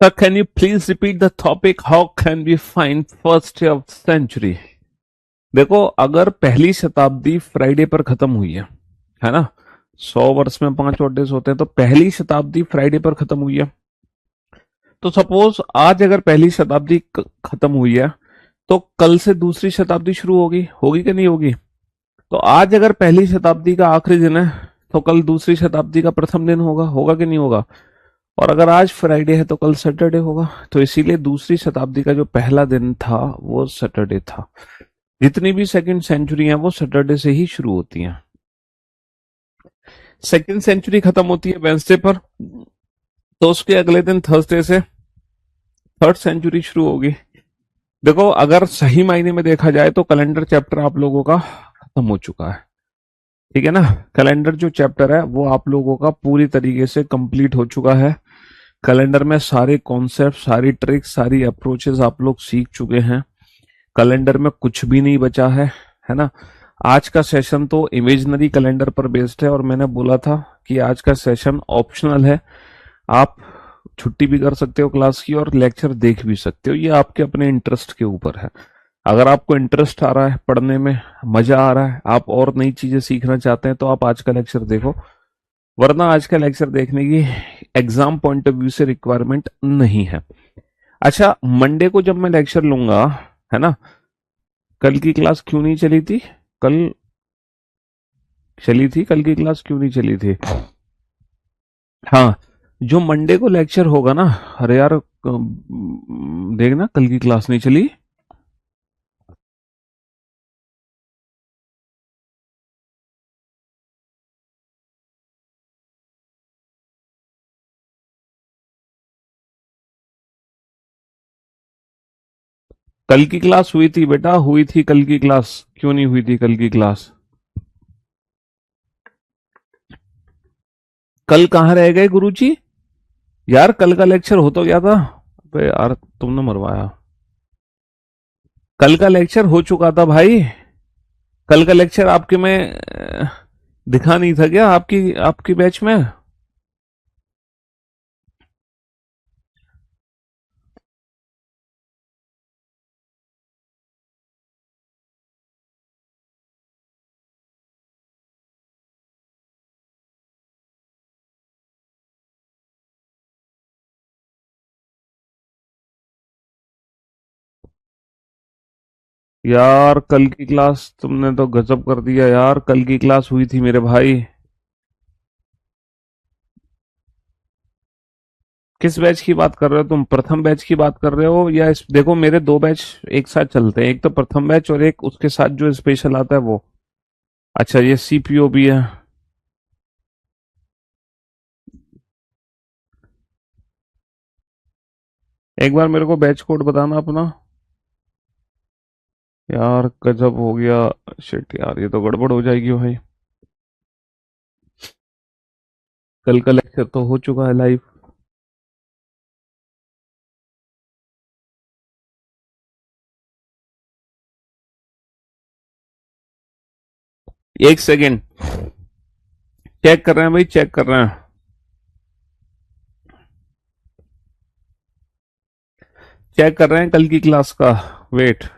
Sir, can you please repeat the topic? How can we find first of century? देखो, अगर पहली शताब्दी Friday पर खत्म हुई है ना? 100 वर्ष में 5 होते हैं, तो पहली शताब्दी फ्राइडे पर खत्म हुई है। तो सपोज आज अगर पहली शताब्दी खत्म हुई है, तो कल से दूसरी शताब्दी शुरू होगी, होगी कि नहीं होगी? तो आज अगर पहली शताब्दी का आखिरी दिन है, तो कल दूसरी शताब्दी का प्रथम दिन होगा, होगा कि नहीं होगा? और अगर आज फ्राइडे है तो कल सैटरडे होगा। तो इसीलिए दूसरी शताब्दी का जो पहला दिन था वो सैटरडे था। जितनी भी सेकंड सेंचुरी है वो सैटरडे से ही शुरू होती हैं। सेकंड सेंचुरी खत्म होती है वेंसडे पर, तो उसके अगले दिन थर्सडे से थर्ड सेंचुरी शुरू होगी। देखो, अगर सही मायने में देखा जाए तो कैलेंडर चैप्टर आप लोगों का खत्म हो चुका है, ठीक है ना? कैलेंडर जो चैप्टर है वो आप लोगों का पूरी तरीके से कंप्लीट हो चुका है। कैलेंडर में सारे कॉन्सेप्ट, सारी ट्रिक्स, सारी अप्रोचेस आप लोग सीख चुके हैं। कैलेंडर में कुछ भी नहीं बचा है ना? आज का सेशन तो इमेजिनरी कैलेंडर पर बेस्ड है, और मैंने बोला था कि आज का सेशन ऑप्शनल है। आप छुट्टी भी कर सकते हो क्लास की और लेक्चर देख भी सकते हो, ये आपके अपने इंटरेस्ट के ऊपर है। अगर आपको इंटरेस्ट आ रहा है पढ़ने में, मजा आ रहा है, आप और नई चीजें सीखना चाहते हैं, तो आप आज का लेक्चर देखो। वरना आज का लेक्चर देखने की एग्जाम पॉइंट ऑफ व्यू से रिक्वायरमेंट नहीं है। अच्छा, मंडे को जब मैं लेक्चर लूंगा, है ना? कल की क्लास क्यों नहीं चली थी? कल चली थी, कल की क्लास क्यों नहीं चली थी? हाँ, जो मंडे को लेक्चर होगा ना, अरे यार देखना, कल की क्लास नहीं चली। कल की क्लास हुई थी बेटा, हुई थी कल की क्लास। क्यों नहीं हुई थी कल की क्लास? कल कहाँ रह गए गुरुजी? यार कल का लेक्चर हो तो गया था। अबे यार, तुमने मरवाया। कल का लेक्चर हो चुका था भाई। कल का लेक्चर आपके में दिखा नहीं था क्या, आपकी आपकी बैच में? यार कल की क्लास तुमने तो गजब कर दिया यार, कल की क्लास हुई थी मेरे भाई। किस बैच की बात कर रहे हो तुम? प्रथम बैच की बात कर रहे हो या देखो, मेरे दो बैच एक साथ चलते हैं, एक तो प्रथम बैच और एक उसके साथ जो स्पेशल आता है वो। अच्छा, ये सीपीओ भी है। एक बार मेरे को बैच कोड बताना अपना। यार गजब हो गया। शिट यार, ये तो गड़बड़ हो जाएगी भाई। कल का लेक्चर तो हो चुका है लाइव। एक सेकेंड, चेक कर रहे हैं भाई, चेक कर रहे हैं। चेक कर रहे हैं कल की क्लास का। वेट।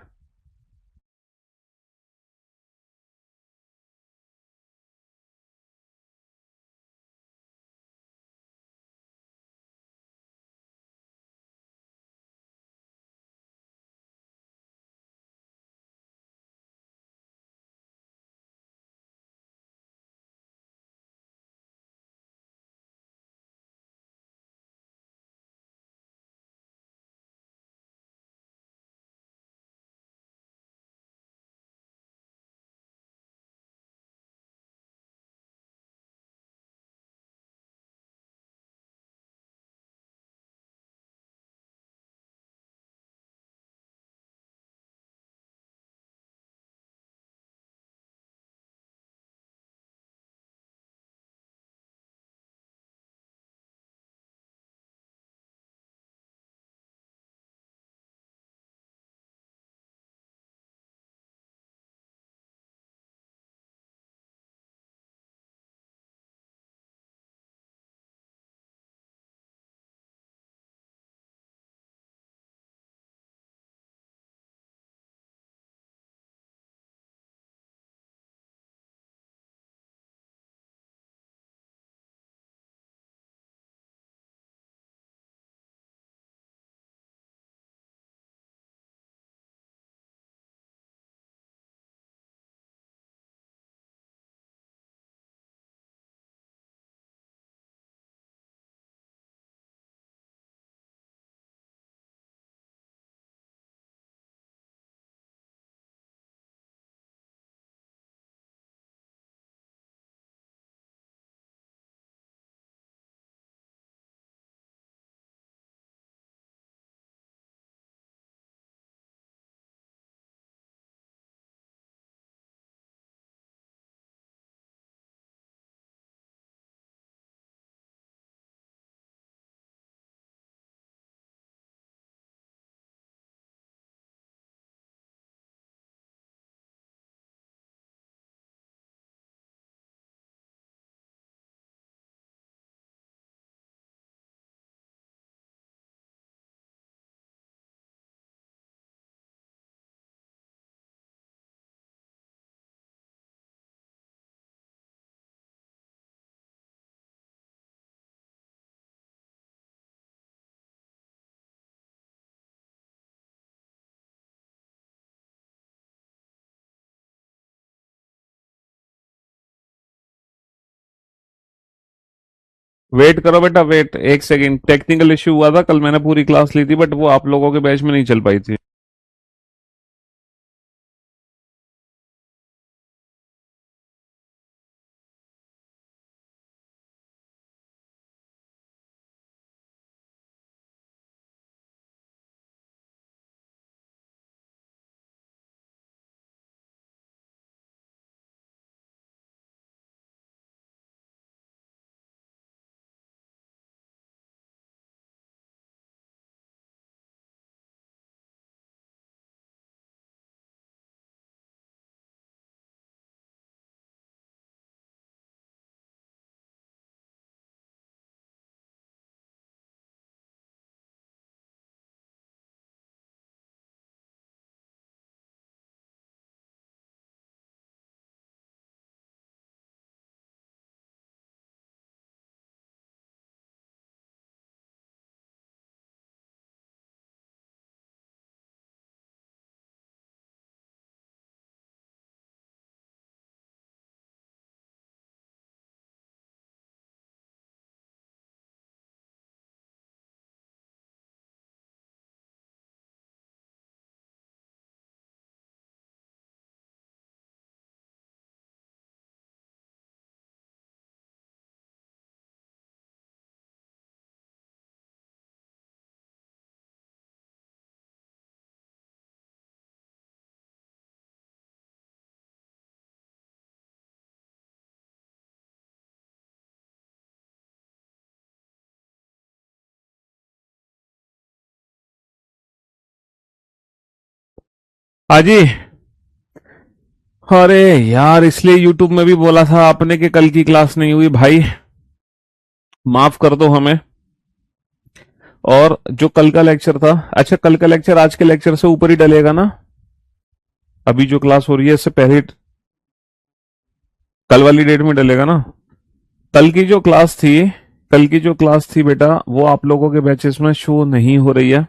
वेट करो बेटा, वेट एक सेकेंड। टेक्निकल इश्यू हुआ था कल, मैंने पूरी क्लास ली थी बट वो आप लोगों के बैच में नहीं चल पाई थी। हाँ जी। अरे यार, इसलिए यूट्यूब में भी बोला था आपने कि कल की क्लास नहीं हुई भाई, माफ कर दो हमें। और जो कल का लेक्चर था, अच्छा कल का लेक्चर आज के लेक्चर से ऊपर ही डलेगा ना? अभी जो क्लास हो रही है इससे पहले कल वाली डेट में डलेगा ना? कल की जो क्लास थी, कल की जो क्लास थी बेटा, वो आप लोगों के बैचेस में शो नहीं हो रही है।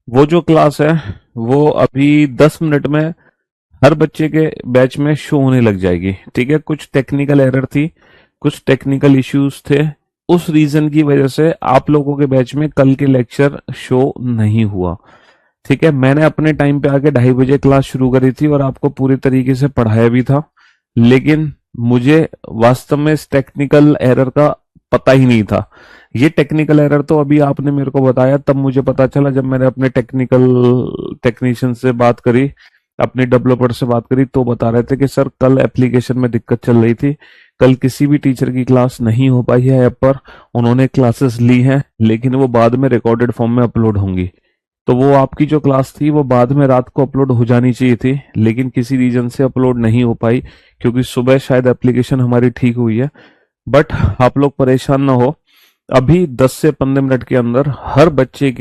वो जो क्लास है वो अभी 10 मिनट में हर बच्चे के बैच में शो होने लग जाएगी। ठीक है, कुछ टेक्निकल एरर थी, कुछ टेक्निकल इश्यूज थे, उस रीजन की वजह से आप लोगों के बैच में कल के लेक्चर शो नहीं हुआ। ठीक है, मैंने अपने टाइम पे आके 2:30 बजे क्लास शुरू करी थी और आपको पूरी तरीके से पढ़ाया भी था, लेकिन मुझे वास्तव में इस टेक्निकल एरर का पता ही नहीं था। ये टेक्निकल एरर तो अभी आपने मेरे को बताया तब मुझे पता चला, जब मैंने अपने टेक्निकल टेक्नीशियन से बात करी, अपने डेवलपर से बात करी, तो बता रहे थे कि सर कल एप्लीकेशन में दिक्कत चल रही थी, कल किसी भी टीचर की क्लास नहीं हो पाई है ऐप पर। उन्होंने क्लासेस ली हैं लेकिन वो बाद में रिकॉर्डेड फॉर्म में अपलोड होंगी। तो वो आपकी जो क्लास थी वो बाद में रात को अपलोड हो जानी चाहिए थी, लेकिन किसी रीजन से अपलोड नहीं हो पाई, क्योंकि सुबह शायद एप्लीकेशन हमारी ठीक हुई है। बट आप लोग परेशान ना हो, अभी 10 से 15 मिनट के अंदर हर बच्चे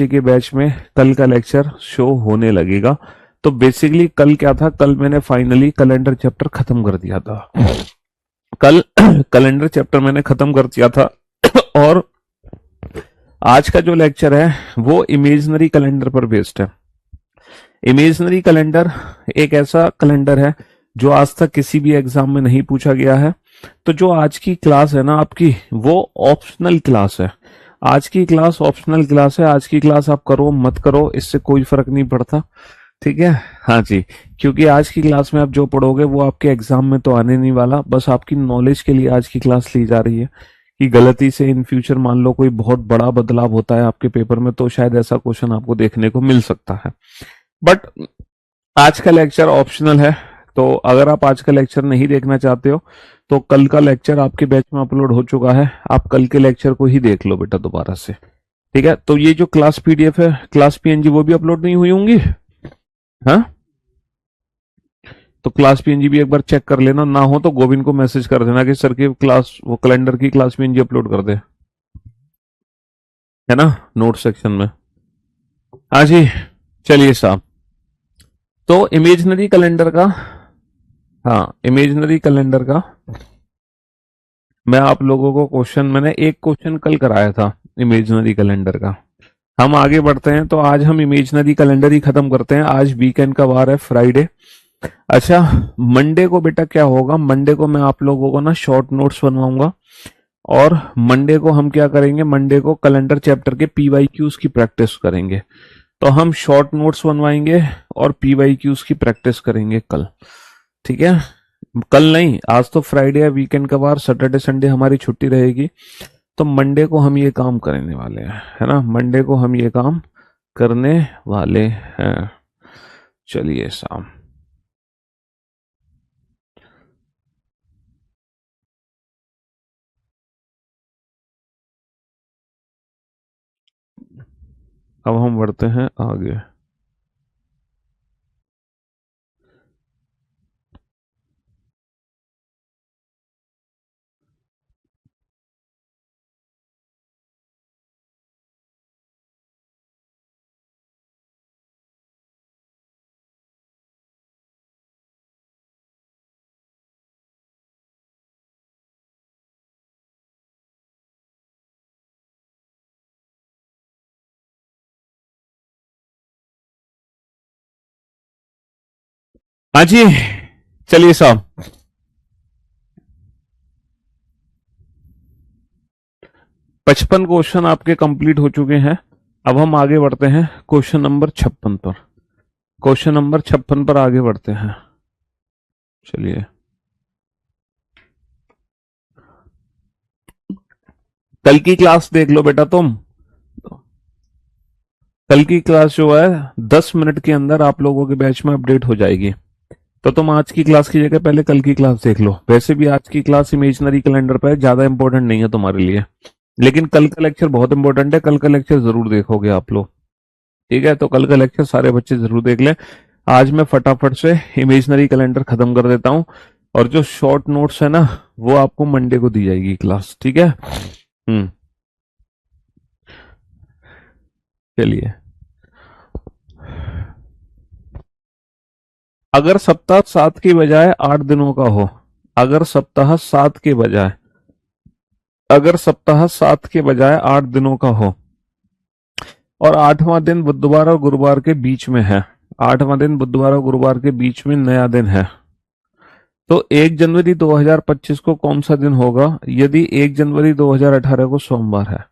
के बैच में कल का लेक्चर शो होने लगेगा। तो बेसिकली कल क्या था, कल मैंने फाइनली कैलेंडर चैप्टर खत्म कर दिया था। कल कैलेंडर चैप्टर मैंने खत्म कर दिया था और आज का जो लेक्चर है वो इमेजिनरी कैलेंडर पर बेस्ड है। इमेजिनरी कैलेंडर एक ऐसा कैलेंडर है जो आज तक किसी भी एग्जाम में नहीं पूछा गया है। तो जो आज की क्लास है ना आपकी, वो ऑप्शनल क्लास है। आज की क्लास ऑप्शनल क्लास है। आज की क्लास आप करो मत करो इससे कोई फर्क नहीं पड़ता। ठीक है, हाँ जी, क्योंकि आज की क्लास में आप जो पढ़ोगे वो आपके एग्जाम में तो आने नहीं वाला, बस आपकी नॉलेज के लिए आज की क्लास ली जा रही है कि गलती से इन फ्यूचर मान लो कोई बहुत बड़ा बदलाव होता है आपके पेपर में, तो शायद ऐसा क्वेश्चन आपको देखने को मिल सकता है। बट आज का लेक्चर ऑप्शनल है, तो अगर आप आज का लेक्चर नहीं देखना चाहते हो तो कल का लेक्चर आपके बैच में अपलोड हो चुका है, आप कल के लेक्चर को ही देख लो बेटा दोबारा से। ठीक है, तो ये जो क्लास पीडीएफ है, क्लास पीएनजी, वो भी अपलोड नहीं हुई होंगी। हाँ, तो क्लास पीएनजी भी एक बार चेक कर लेना, ना हो तो गोविंद को मैसेज कर देना कि सर की क्लास, वो कैलेंडर की क्लास पीएनजी अपलोड कर दे, है ना, नोट सेक्शन में। हाँ जी, चलिए साहब। तो इमेजिनरी कैलेंडर का, हाँ इमेजिनरी कैलेंडर का मैं आप लोगों को क्वेश्चन, मैंने एक क्वेश्चन कल कराया था इमेजिनरी कैलेंडर का। हम आगे बढ़ते हैं, तो आज हम इमेजिनरी कैलेंडर ही खत्म करते हैं। आज वीकेंड का वार है, फ्राइडे। अच्छा, मंडे को बेटा क्या होगा, मंडे को मैं आप लोगों को ना शॉर्ट नोट्स बनवाऊंगा और मंडे को हम क्या करेंगे, मंडे को कैलेंडर चैप्टर के पीवाईक्यूज की प्रैक्टिस करेंगे। तो हम शॉर्ट नोट्स बनवाएंगे और पीवाईक्यूज की प्रैक्टिस करेंगे कल, ठीक है। कल नहीं, आज तो फ्राइडे है, वीकेंड का बार, सैटरडे संडे हमारी छुट्टी रहेगी। तो मंडे को हम ये काम करने वाले हैं, है ना, मंडे को हम ये काम करने वाले हैं। चलिए शाम, अब हम बढ़ते हैं आगे। हाँ जी, चलिए साहब, 55 क्वेश्चन आपके कंप्लीट हो चुके हैं। अब हम आगे बढ़ते हैं क्वेश्चन नंबर 56 पर। क्वेश्चन नंबर 56 पर आगे बढ़ते हैं। चलिए, कल की क्लास देख लो बेटा तुम। कल की क्लास जो है 10 मिनट के अंदर आप लोगों के बैच में अपडेट हो जाएगी। तो तुम आज की क्लास की जगह पहले कल की क्लास देख लो। वैसे भी आज की क्लास इमेजिनरी कैलेंडर पर है, ज्यादा इंपॉर्टेंट नहीं है तुम्हारे लिए, लेकिन कल का लेक्चर बहुत इंपॉर्टेंट है। कल का लेक्चर जरूर देखोगे आप लोग, ठीक है। तो कल का लेक्चर सारे बच्चे जरूर देख लें। आज मैं फटाफट से इमेजिनरी कैलेंडर खत्म कर देता हूँ, और जो शॉर्ट नोट्स है ना, वो आपको मंडे को दी जाएगी क्लास, ठीक है। चलिए, अगर सप्ताह 7 की बजाय 8 दिनों का हो, अगर सप्ताह 7 के बजाय, अगर सप्ताह 7 के बजाय 8 दिनों का हो, और 8वां दिन बुधवार और गुरुवार के बीच में है, 8वां दिन बुधवार और गुरुवार के बीच में नया दिन है, तो 1 जनवरी 2025 को कौन सा दिन होगा यदि 1 जनवरी 2018 को सोमवार है।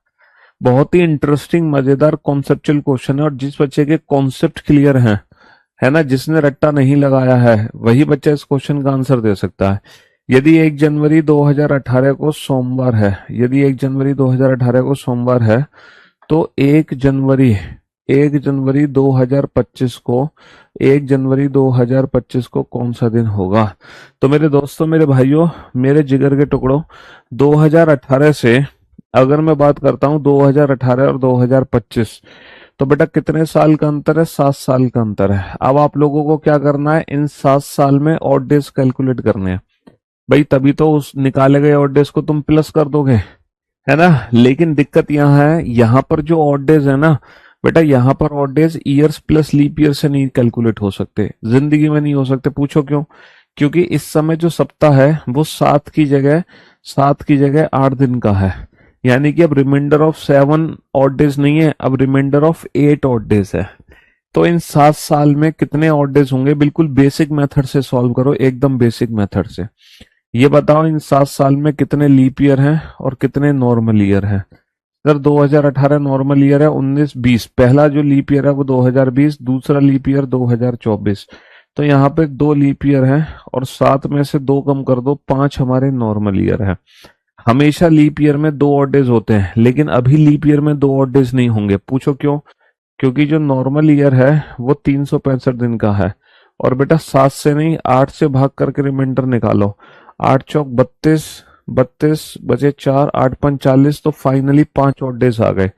बहुत ही इंटरेस्टिंग मजेदार कॉन्सेप्चुअल क्वेश्चन है, और जिस बच्चे के कॉन्सेप्ट क्लियर हैं, है ना, जिसने रट्टा नहीं लगाया है, वही बच्चा इस क्वेश्चन का आंसर दे सकता है। यदि 1 जनवरी 2018 को सोमवार है, यदि 1 जनवरी 2018 को सोमवार है, तो 1 जनवरी 2025 को, 1 जनवरी 2025 को कौन सा दिन होगा। तो मेरे दोस्तों, मेरे भाइयों, मेरे जिगर के टुकड़ों, 2018 से अगर मैं बात करता हूं 2018 और 2025, तो बेटा कितने साल का अंतर है, 7 साल का अंतर है। अब आप लोगों को क्या करना है, इन 7 साल में ऑड डेज कैलकुलेट करने हैं भाई, तभी तो उस निकाले गए ऑड डेज को तुम प्लस कर दोगे, है ना। लेकिन दिक्कत यहाँ है, यहाँ पर जो ऑड डेज है ना बेटा, यहाँ पर odd days years plus leap year से नहीं कैलकुलेट हो सकते, जिंदगी में नहीं हो सकते। पूछो क्यों? क्योंकि इस समय जो सप्ताह है वो 7 की जगह 8 दिन का है, यानी कि अब रिमाइंडर ऑफ 7 ऑड डेज नहीं है, अब रिमाइंडर ऑफ 8 ऑड डेज है। तो इन 7 साल में कितने ऑड डेज होंगे, बिल्कुल बेसिक मेथड से सॉल्व करो, एकदम बेसिक मेथड से। ये बताओ इन 7 साल में कितने लीप ईयर हैं और कितने नॉर्मल ईयर हैं। अगर 2018 नॉर्मल ईयर है, 19-20 पहला जो लीप ईयर है वो 2020, दूसरा लीप ईयर 2024, तो यहाँ पे 2 लीप ईयर हैं, और 7 में से 2 कम कर दो, 5 हमारे नॉर्मल ईयर है। हमेशा लीप ईयर में 2 ऑड डेज होते हैं, लेकिन अभी लीप ईयर में 2 ऑड डेज नहीं होंगे। पूछो क्यों? क्योंकि जो नॉर्मल ईयर है वो 365 दिन का है, और बेटा 7 से नहीं 8 से भाग करके रिमाइंडर निकालो, 8 चौक 32, 32 बचे 4, 8 5 40, तो फाइनली 5 ऑड डेज आ गए।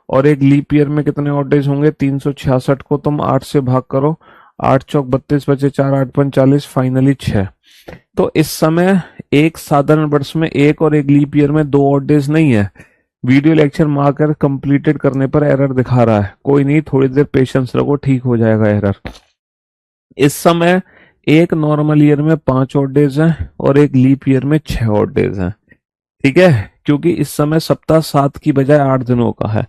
और एक लीप ईयर में कितने ऑड डेज होंगे, 366 को तुम 8 से भाग करो, 8 चौक 32 बचे 4, 8 5 40, फाइनली 6। तो इस समय एक साधारण वर्ष में एक और एक लीप ईयर में 2 ऑड डेज नहीं है। वीडियो लेक्चर मार्कर कंप्लीटेड करने पर एरर दिखा रहा है, कोई नहीं, थोड़ी देर पेशेंस रखो, ठीक हो जाएगा एरर। इस समय एक नॉर्मल ईयर में 5 ऑड डेज हैं और एक लीप ईयर में 6 ऑड डेज हैं, ठीक है। क्योंकि इस समय सप्ताह 7 की बजाय 8 दिनों का है,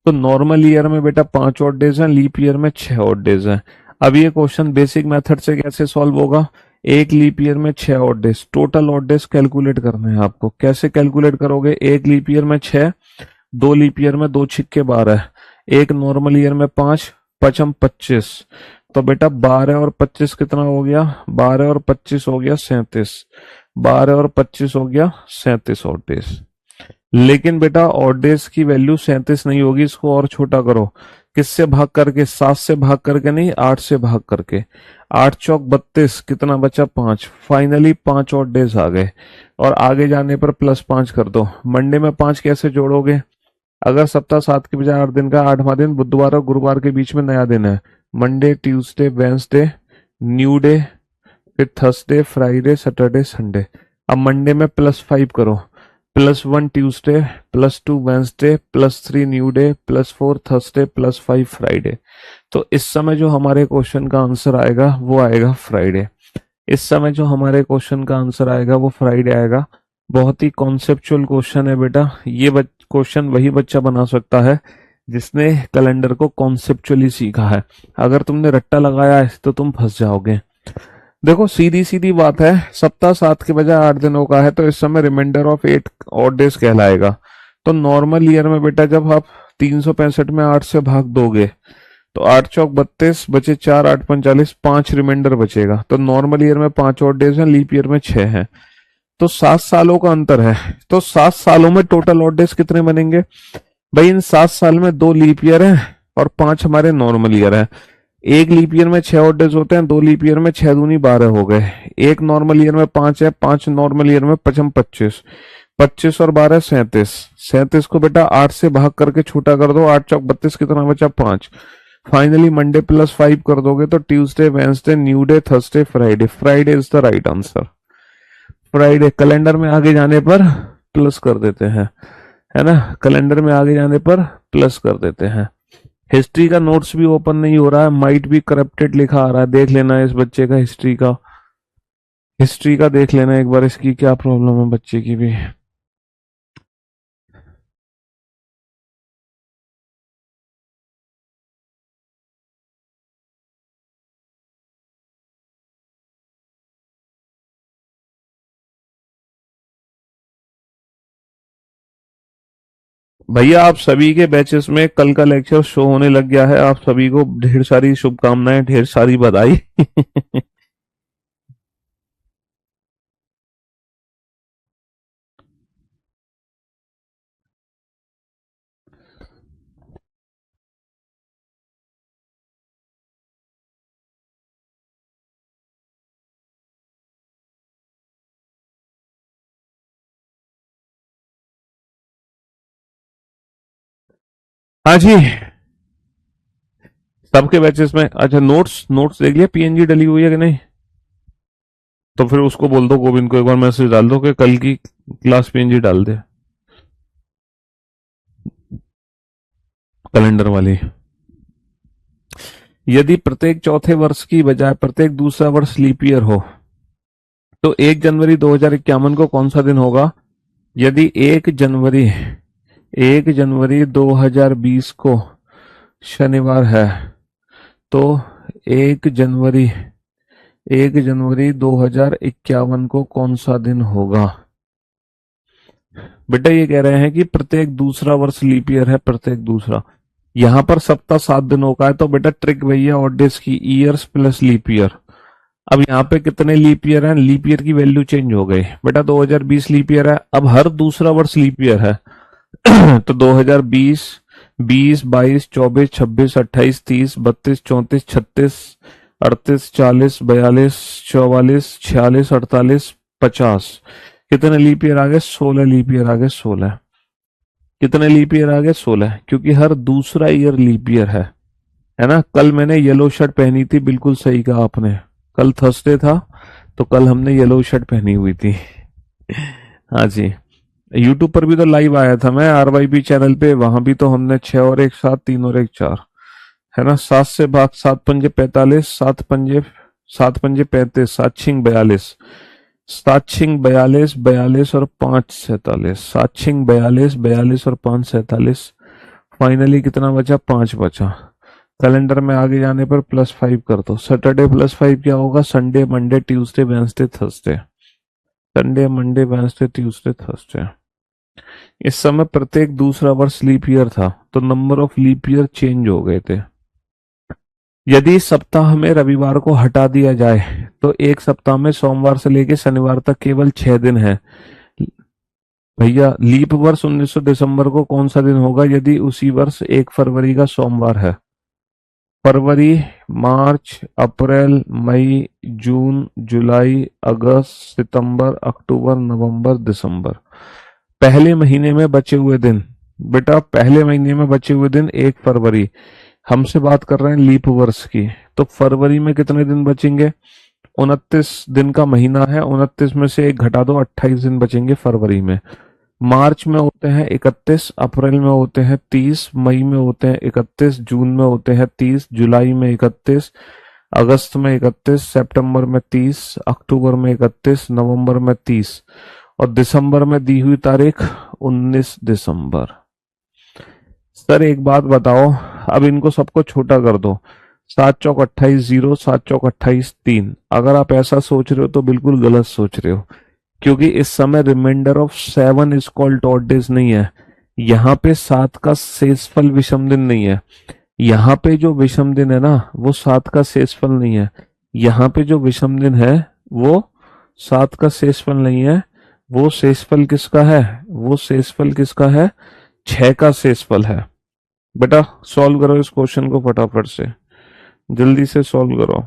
तो नॉर्मल ईयर में बेटा 5 ऑड डेज हैं, लीप ईयर में 6 ऑड डेज हैं। अब ये क्वेश्चन बेसिक मेथड से कैसे सॉल्व होगा, एक लीप ईयर में 6 odd days, total odd days calculate करने हैं आपको। कैसे कैलकुलेट करोगे? एक लीप ईयर में 6, 2 लीप ईयर में 2 छिक्के 12, एक नॉर्मल ईयर में 5, पचम 25। तो बेटा 12 और 25 कितना हो गया? 12 और 25 हो गया 37। 12 और 25 हो गया 37 ऑड डेज। लेकिन बेटा ऑड डेज की वैल्यू 37 नहीं होगी, इसको और छोटा करो। किससे भाग करके? 7 से भाग करके नहीं, 8 से भाग करके। 8 चौक 32, कितना बचा? 5। फाइनली 5 ऑड डेज आ गए। और आगे जाने पर +5 कर दो। मंडे में 5 कैसे जोड़ोगे? अगर सप्ताह 7 के बजाय 8 दिन का 8वां दिन बुधवार और गुरुवार के बीच में नया दिन है, Monday, Tuesday, Wednesday, new day, फिर थर्सडे, फ्राइडे, सैटरडे, संडे। अब मंडे में +5 करो। +1 Tuesday, +2 Wednesday, +3 new day, +4 Thursday, +5 Friday. तो इस समय जो हमारे क्वेश्चन का आंसर आएगा वो आएगा फ्राइडे। इस समय जो हमारे क्वेश्चन का आंसर आएगा वो फ्राइडे आएगा। बहुत ही कॉन्सेप्चुअल क्वेश्चन है बेटा। ये क्वेश्चन वही बच्चा बना सकता है जिसने कैलेंडर को कॉन्सेप्चुअली सीखा है। अगर तुमने रट्टा लगाया है तो तुम फंस जाओगे। देखो सीधी सीधी बात है, सप्ताह 7 के बजाय 8 दिनों का है तो इस समय रिमाइंडर ऑफ 8 ऑड डेज कहलाएगा। तो नॉर्मल ईयर में बेटा जब आप 365 में 8 से भाग दोगे तो 8 चौक 32 बचे 4, 8 45, 5 रिमाइंडर बचेगा। तो नॉर्मल ईयर में 5 ऑड डेज हैं, लीप ईयर में 6 हैं। तो 7 सालों का अंतर है। तो 7 सालों में टोटल ऑड डेज कितने बनेंगे? भाई इन 7 साल में 2 लीप ईयर है और 5 हमारे नॉर्मल ईयर है। एक लीप ईयर में 6 ऑड डेज होते हैं, 2 लीप ईयर में 6 दूनी 12 हो गए। एक नॉर्मल ईयर में 5 है, 5 नॉर्मल ईयर में 25, 25 और 12 37। 37 को बेटा 8 से भाग करके छोटा कर दो। 8 चौक 32, कितना बचा? 5। फाइनली मंडे +5 कर दोगे तो Tuesday, Wednesday, new day, Thursday, Friday. Friday is the right answer. Friday calendar में आगे जाने पर प्लस कर देते हैं, है ना? कैलेंडर में आगे जाने पर प्लस कर देते हैं। हिस्ट्री का नोट्स भी ओपन नहीं हो रहा है, माइट भी करप्टेड लिखा आ रहा है। देख लेना इस बच्चे का हिस्ट्री का देख लेना एक बार, इसकी क्या प्रॉब्लम है बच्चे की भी। भैया आप सभी के बैचेस में कल का लेक्चर शो होने लग गया है। आप सभी को ढेर सारी शुभकामनाएं, ढेर सारी बधाई। हाँ जी, सबके बैचेस में। अच्छा नोट्स नोट्स देख लिया? पीएनजी डली हुई है कि नहीं? तो फिर उसको बोल दो, गोविंद को एक बार मैसेज डाल दो कि कल की क्लास पीएनजी डाल दे, कैलेंडर वाली। यदि प्रत्येक चौथे वर्ष की बजाय प्रत्येक दूसरा वर्ष लीप ईयर हो तो 1 जनवरी 2051 को कौन सा दिन होगा? यदि 1 जनवरी 2020 को शनिवार है तो 1 जनवरी 1 जनवरी 2051 को कौन सा दिन होगा? बेटा ये कह रहे हैं कि प्रत्येक दूसरा वर्ष लीप ईयर है, प्रत्येक दूसरा। यहां पर सप्ताह 7 दिनों का है तो बेटा ट्रिक भैया ऑड डेज की, ईयर्स प्लस लीप ईयर। अब यहाँ पे कितने लीप ईयर हैं? लीप ईयर की वैल्यू चेंज हो गई बेटा। 2020 लीप ईयर है, अब हर दूसरा वर्ष लीप ईयर है। तो 2020, 20, 22, 24, 26, 28, 30, 32, 34, 36, 38, 40, 42, 44, 46, 48, 50। कितने लीप ईयर आ गए? 16 लीप ईयर आ गए। 16 कितने लीप ईयर आ गए? 16, क्योंकि हर दूसरा ईयर लीप ईयर है ना? कल मैंने येलो शर्ट पहनी थी, बिल्कुल सही कहा आपने। कल थर्सडे था तो कल हमने येलो शर्ट पहनी हुई थी। हाँ जी, यूट्यूब पर भी तो लाइव आया था मैं, RYP चैनल पे। वहां भी तो हमने 6 और 1 7, 3 और 1 4, है ना? 7 से भाग 7 पंजे 45, 7 पंजे 35, 7 छिंग 42, 7 छिंग 42, 42 और 5 47, 7 छिंग 42, 42 और 5 47। फाइनली कितना बचा? 5 बचा। कैलेंडर में आगे जाने पर +5 कर दो। सैटरडे +5 क्या होगा? Sunday, Monday, Tuesday, Wednesday, Thursday. Sunday, Monday, Wednesday, Tuesday, Thursday. इस समय प्रत्येक दूसरा वर्ष लीप ईयर था, तो number of leap year change हो गए थे। यदि सप्ताह में रविवार को हटा दिया जाए तो एक सप्ताह में सोमवार से लेकर शनिवार तक केवल 6 दिन है। भैया लीप वर्ष 1900 दिसंबर को कौन सा दिन होगा यदि उसी वर्ष 1 फरवरी का सोमवार है? फरवरी, मार्च, अप्रैल, मई, जून, जुलाई, अगस्त, सितंबर, अक्टूबर, नवंबर, दिसंबर। पहले महीने में बचे हुए दिन, बेटा पहले महीने में बचे हुए दिन 1 फरवरी। हमसे बात कर रहे हैं लीप वर्ष की, तो फरवरी में कितने दिन बचेंगे? 29 दिन का महीना है, 29 में से एक घटा दो, 28 दिन बचेंगे फरवरी में। मार्च में होते हैं 31, अप्रैल में होते हैं 30, मई में होते हैं 31, जून में होते हैं 30, जुलाई में 31, अगस्त में 31, सितंबर में 30, अक्टूबर में 31, नवंबर में 30 और दिसंबर में दी हुई तारीख 19 दिसंबर। सर एक बात बताओ, अब इनको सबको छोटा कर दो। 7 चौक 28 0, 7 चौक 28 3। अगर आप ऐसा सोच रहे हो तो बिल्कुल गलत सोच रहे हो, क्योंकि इस समय reminder of 7 is called odd days नहीं है। यहाँ पे 7 का शेषफल विषम दिन नहीं है। यहाँ पे जो विषम दिन है ना, वो 7 का शेषफल नहीं है। यहाँ पे जो विषम दिन है वो 7 का शेषफल नहीं है। वो शेषफल किसका है? वो शेषफल किसका है? 6 का शेषफल है। बेटा सॉल्व करो इस क्वेश्चन को फटाफट से, जल्दी से सॉल्व करो।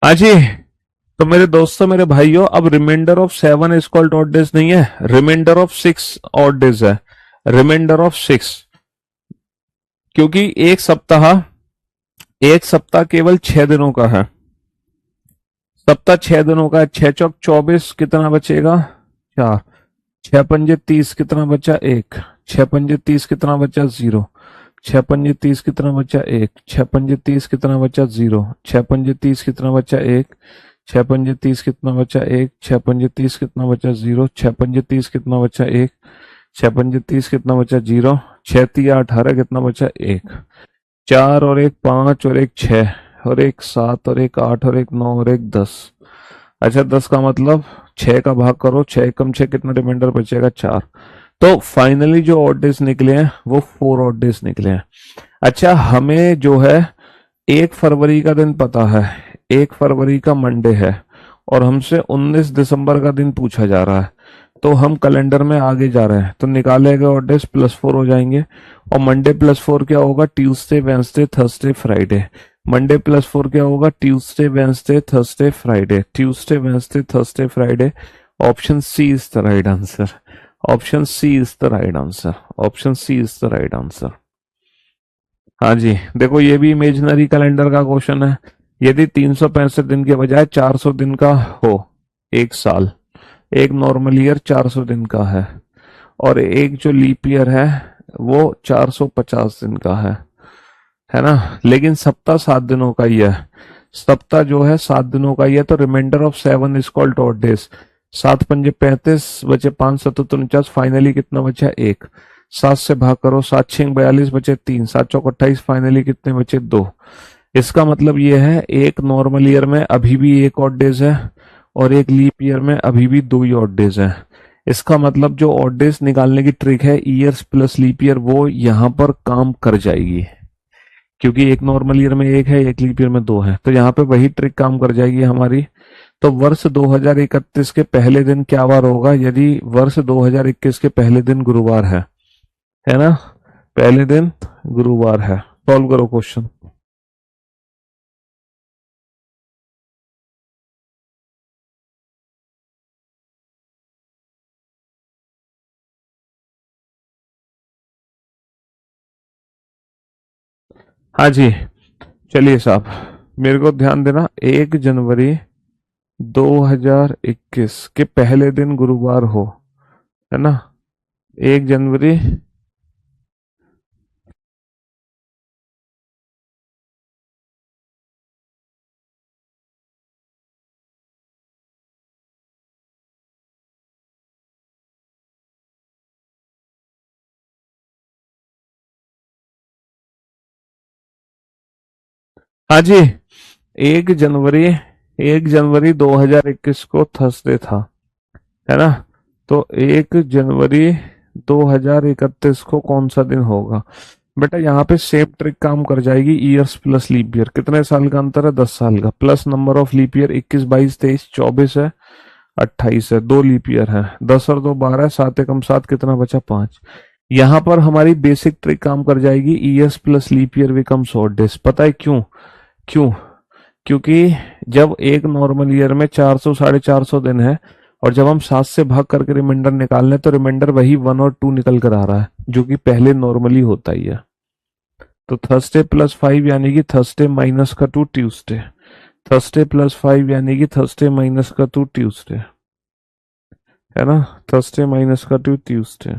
हाँ जी, तो मेरे दोस्तों, मेरे भाइयों, अब reminder of 7 is called odd days नहीं है, रिमाइंडर ऑफ 6 ऑड डेज है। रिमाइंडर ऑफ 6, क्योंकि एक सप्ताह केवल 6 दिनों का है। सप्ताह 6 दिनों का है। 6 चौक 24, कितना बचेगा? 4। 6 पंजे 30, कितना बचा? 1। 6 पंजे 30, कितना बचा? 0। 6 पंजे 30, कितना बचा? 1। 6 पंजे 30, कितना बचा? 0। 6 पंजे 30, कितना बचा? 1। 6 पंजे 30, कितना बचा? 1। 6 पंजे 30, कितना बचा? 0। 6 पंजे 30, कितना बचा? 1। 6 पंजे 30, कितना बचा? 0। 6 तिया 18, कितना बचा? 1। 4 और 1 5 और 1 6 और 1 7 और 1 8 और 1 9 और 1 10। अच्छा 10 का मतलब 6 का भाग करो, 6 कम 6 कितना रिमाइंडर बचेगा? 4। तो फाइनली जो ऑड डेज निकले हैं वो 4 ऑड डेज निकले हैं। अच्छा हमें जो है 1 फरवरी का दिन पता है, 1 फरवरी का मंडे है, और हमसे 19 दिसंबर का दिन पूछा जा रहा है। तो हम कैलेंडर में आगे जा रहे हैं, तो निकाले गए ऑड डेज +4 हो जाएंगे। और मंडे +4 क्या होगा? Tuesday, Wednesday, Thursday, Friday. Monday +4 क्या होगा? Tuesday, Wednesday, Thursday, Friday. Tuesday, Wednesday, Thursday, Friday. Option C is the right answer. Option C is the right answer. Option C is the right answer. हाँ जी, देखो ये भी imaginary calendar का question है। यदि 365 दिन के बजाय 400 दिन का हो एक साल, एक नॉर्मल ईयर 400 दिन का और एक जो लीप ईयर है वो 450 दिन का है ना, लेकिन सप्ताह 7 दिनों का ही है। सप्ताह जो है 7 दिनों का ही है, तो reminder of 7 is called odd days. 7 पंजे 35, बचे 5 7 49, फाइनली कितना बचा? 1। 7 से भाग करो, 7 6 42 बचे 3, 7 चौक 28, फाइनली कितने बचे 2। इसका मतलब ये है एक नॉर्मल ईयर में अभी भी एक ऑड डेज है और एक लीप ईयर में अभी भी 2 ही ऑड डेज है। इसका मतलब जो ऑड डेज निकालने की ट्रिक है ईयर्स प्लस लीप ईयर वो यहाँ पर काम कर जाएगी, क्योंकि एक नॉर्मल ईयर में एक है, एक लीप ईयर में 2 है, तो यहाँ पे वही ट्रिक काम कर जाएगी हमारी। तो वर्ष 2031 के पहले दिन क्या वार होगा? यदि वर्ष 2021 के पहले दिन गुरुवार है ना, पहले दिन गुरुवार है। सॉल्व करो क्वेश्चन। हाँ जी, चलिए साहब, मेरे को ध्यान देना। 1 जनवरी 2021 के पहले दिन गुरुवार हो, है ना, 1 जनवरी। हाँ जी, 1 जनवरी, 1 जनवरी 2021 को थर्सडे था, है ना। तो 1 जनवरी 2031 को कौन सा दिन होगा? बेटा यहाँ पे सेम ट्रिक काम कर जाएगी, ईयर्स प्लस लीप ईयर। कितने साल का अंतर है? 10 साल का, plus number of leap year 21 22 23 24 है, 28 है, 2 लीप ईयर है, 10 और 2 12, 7 एकम 7, कितना बचा? 5। यहाँ पर हमारी बेसिक ट्रिक काम कर जाएगी, years plus leap year becomes odd days. पता है क्यों? क्यों? क्योंकि जब एक नॉर्मल ईयर में 400 450 दिन है और जब हम 7 से भाग करके रिमाइंडर निकाल लें तो रिमाइंडर वही 1 और 2 निकल कर आ रहा है, जो कि पहले नॉर्मली होता ही है। तो थर्सडे प्लस 5 यानी कि थर्सडे माइनस का 2 ट्यूसडे, थर्सडे प्लस 5 यानी कि थर्सडे माइनस का 2 ट्यूसडे, है ना, थर्सडे माइनस का 2 ट्यूसडे।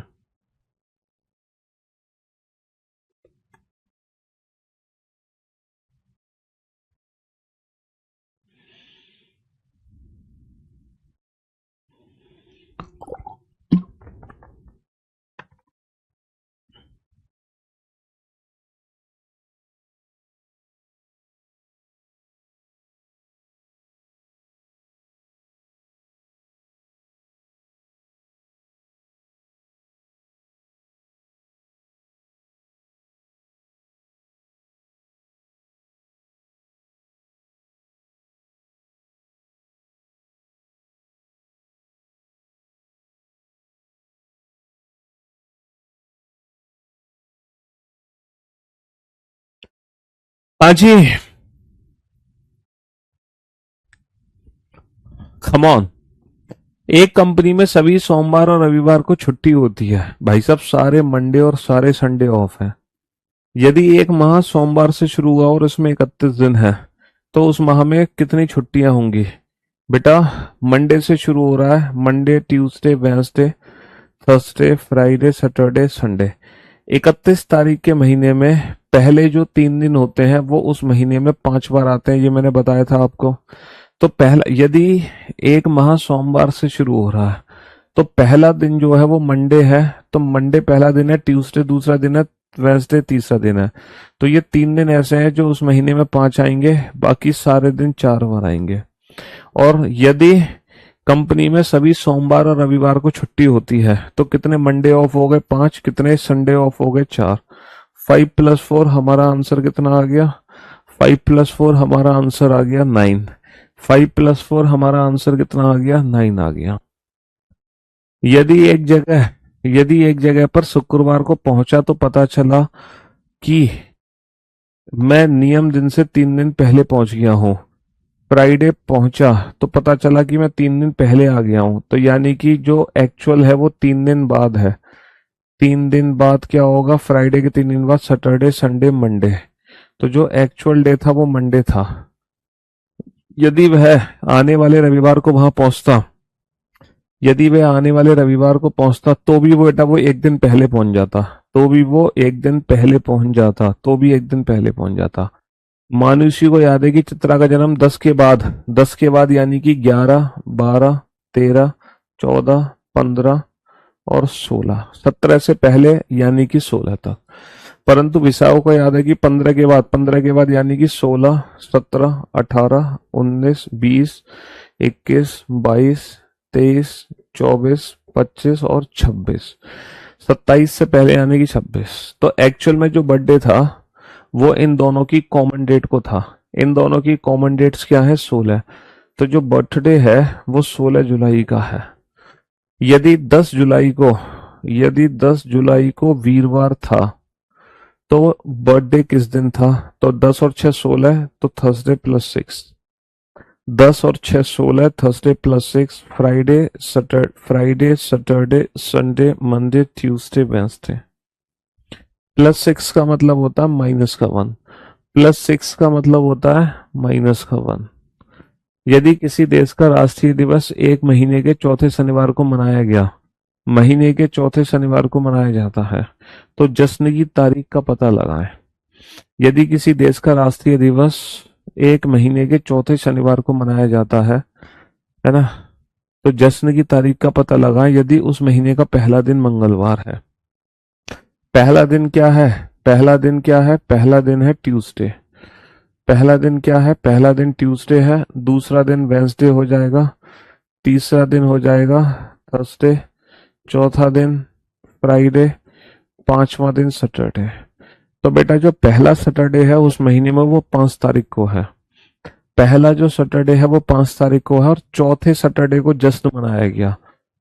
हाँ जी, कम ऑन। एक कंपनी में सभी सोमवार और रविवार को छुट्टी होती है भाई साहब, सारे मंडे और सारे संडे ऑफ है। यदि एक माह सोमवार से शुरू हुआ और उसमें 31 दिन है तो उस माह में कितनी छुट्टियां होंगी? बेटा मंडे से शुरू हो रहा है, Monday Tuesday Wednesday Thursday Friday Saturday Sunday. 31 तारीख के महीने में पहले जो 3 दिन होते हैं वो उस महीने में 5 बार आते हैं, ये मैंने बताया था आपको। तो पहला, यदि एक माह सोमवार से शुरू हो रहा है तो पहला दिन जो है वो मंडे है, तो मंडे पहला दिन है, ट्यूसडे दूसरा दिन है, वेंसडे तीसरा दिन है। तो ये 3 दिन ऐसे हैं जो उस महीने में 5 आएंगे, बाकी सारे दिन 4 बार आएंगे। और यदि कंपनी में सभी सोमवार और रविवार को छुट्टी होती है तो कितने मंडे ऑफ हो गए? 5। कितने संडे ऑफ हो गए? 4। 5 + 4 हमारा आंसर कितना आ गया? 5 + 4 हमारा आंसर आ गया 9। 5 + 4 हमारा आंसर कितना आ गया? 9 आ गया। यदि एक जगह यदि एक जगह पर शुक्रवार को पहुंचा तो पता चला कि मैं नियम दिन से 3 दिन पहले पहुंच गया हूं, फ्राइडे पहुंचा तो पता चला कि मैं 3 दिन पहले आ गया हूं, तो यानी कि जो एक्चुअल है वो 3 दिन बाद है। 3 दिन बाद क्या होगा? फ्राइडे के 3 दिन बाद सैटरडे संडे मंडे, तो जो एक्चुअल डे था वो मंडे था। यदि वह आने वाले रविवार को वहां पहुंचता यदि वह आने वाले रविवार को पहुंचता तो भी वो बेटा वो एक दिन पहले पहुंच जाता, तो भी वो एक दिन पहले पहुंच जाता, तो भी एक दिन पहले पहुंच जाता। मानुषी को याद है कि चित्रा का जन्म 10 के बाद यानी कि 11 12 13 14 15 और 16, 17 से पहले यानी कि 16 तक। परंतु विसाओं को याद है कि 15 के बाद यानी कि 16, 17, 18, 19, 20, 21, 22, 23, 24, 25 और 26। 27 से पहले यानी कि 26। तो एक्चुअल में जो बर्थडे था वो इन दोनों की कॉमन डेट को था। इन दोनों की कॉमन डेट्स क्या है? 16। तो जो बर्थडे है वो 16 जुलाई का है। यदि 10 जुलाई को यदि 10 जुलाई को वीरवार था तो बर्थडे किस दिन था? तो 10 और 6 16, तो थर्सडे प्लस 6। 10 और 6 16, Thursday plus 6, Friday Saturday Sunday Monday Tuesday Wednesday. Plus 6 का मतलब होता है माइनस का 1। प्लस 6 का मतलब होता है माइनस का 1। यदि किसी देश का राष्ट्रीय दिवस एक महीने के चौथे शनिवार को मनाया गया, महीने के चौथे शनिवार को मनाया जाता है, तो जश्न की तारीख का पता लगाएं। यदि किसी देश का राष्ट्रीय दिवस एक महीने के चौथे शनिवार को मनाया जाता है ना, तो जश्न की तारीख का पता लगाएं यदि उस महीने का पहला दिन मंगलवार है। पहला दिन क्या है? पहला दिन है ट्यूसडे। पहला दिन क्या है? पहला दिन ट्यूसडे है। दूसरा दिन वेंसडे हो जाएगा। तीसरा दिन हो जाएगा थर्सडे। चौथा दिन फ्राइडे। पांचवा दिन सैटरडे। तो बेटा जो पहला सैटरडे है उस महीने में वो 5 तारीख को है। पहला जो सैटरडे है वो 5 तारीख को है और चौथे सैटरडे को जश्न मनाया गया।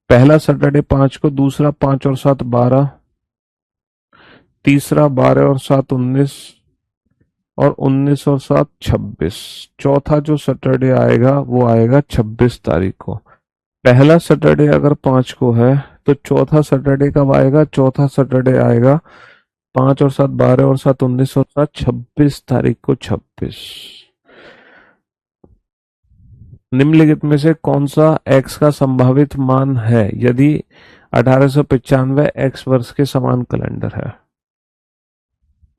पहला सैटरडे 5 को, दूसरा 5 और 7 12, तीसरा 12 और 7 19, और 19 और 7 26। चौथा जो सैटरडे आएगा वो आएगा 26 तारीख को। पहला सैटरडे अगर 5 को है तो चौथा सैटरडे कब आएगा? चौथा सैटरडे आएगा 5 और 7 12 और 7 19 और 7 26 तारीख को। 26। निम्नलिखित में से कौन सा एक्स का संभावित मान है यदि 1895 एक्स वर्ष के समान कैलेंडर है?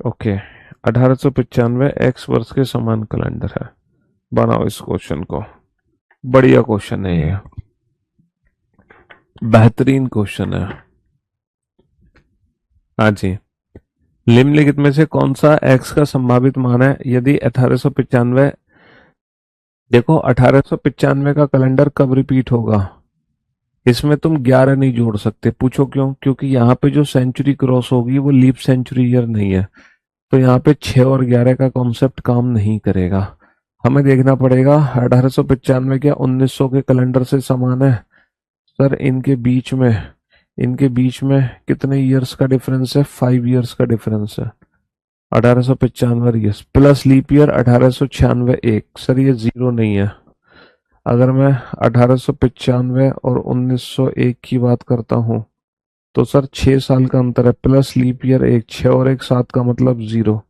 ओके, 1895 एक्स वर्ष के समान कैलेंडर है। बनाओ इस क्वेश्चन को। बढ़िया क्वेश्चन है ये, बेहतरीन क्वेश्चन है। हाँ जी। निम्नलिखित में से कौन सा एक्स का संभावित मान है यदि 1895, देखो 1895 का कैलेंडर कब रिपीट होगा? इसमें तुम 11 नहीं जोड़ सकते। पूछो क्यों? क्योंकि यहाँ पे जो सेंचुरी क्रॉस होगी वो लीप सेंचुरी ईयर नहीं है। तो यहाँ पे 6 और 11 का कॉन्सेप्ट काम नहीं करेगा। हमें देखना पड़ेगा 1895 क्या 1900 के कैलेंडर से समान है? सर इनके बीच में कितने ईयर्स का डिफरेंस है? 5 ईयर्स का डिफरेंस है। 1895 ईयर्स प्लस लीप ईयर 1896 एक। सर ये जीरो नहीं है। अगर मैं 1895 और 1901 की बात करता हूँ तो सर 6 साल का अंतर है, प्लस लीप ईयर एक। 6 और 1 7 का मतलब 0।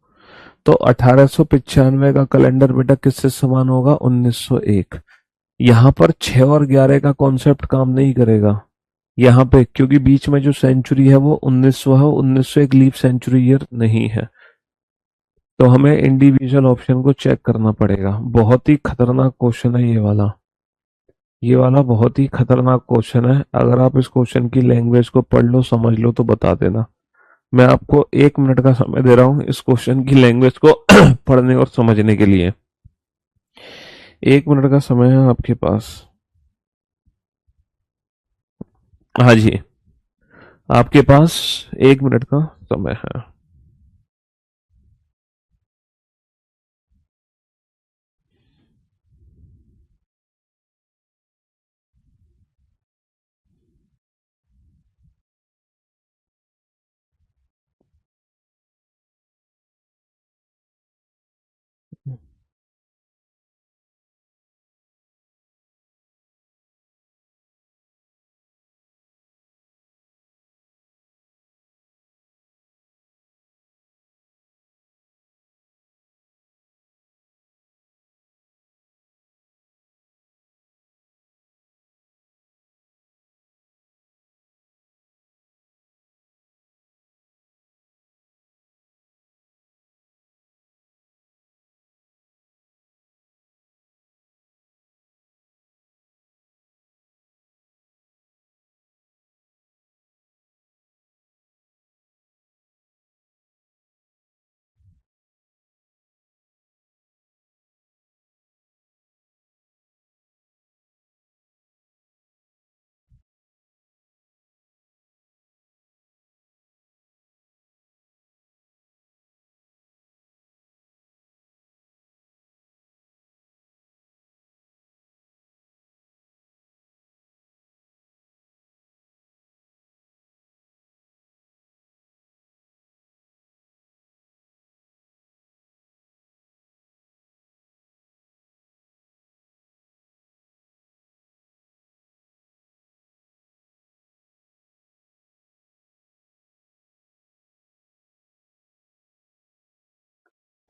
तो 1895 का कैलेंडर बेटा किससे समान होगा? 1901। यहाँ पर 6 और 11 का कॉन्सेप्ट काम नहीं करेगा यहाँ पे, क्योंकि बीच में जो सेंचुरी है वो 1900 है। 1900 एक लीप सेंचुरी ईयर नहीं है। तो हमें इंडिविजुअल ऑप्शन को चेक करना पड़ेगा। बहुत ही खतरनाक क्वेश्चन है ये वाला बहुत ही खतरनाक क्वेश्चन है। अगर आप इस क्वेश्चन की लैंग्वेज को पढ़ लो, समझ लो, तो बता देना। मैं आपको 1 मिनट का समय दे रहा हूँ इस क्वेश्चन की लैंग्वेज को पढ़ने और समझने के लिए। 1 मिनट का समय है आपके पास। हाँ जी, आपके पास 1 मिनट का समय है।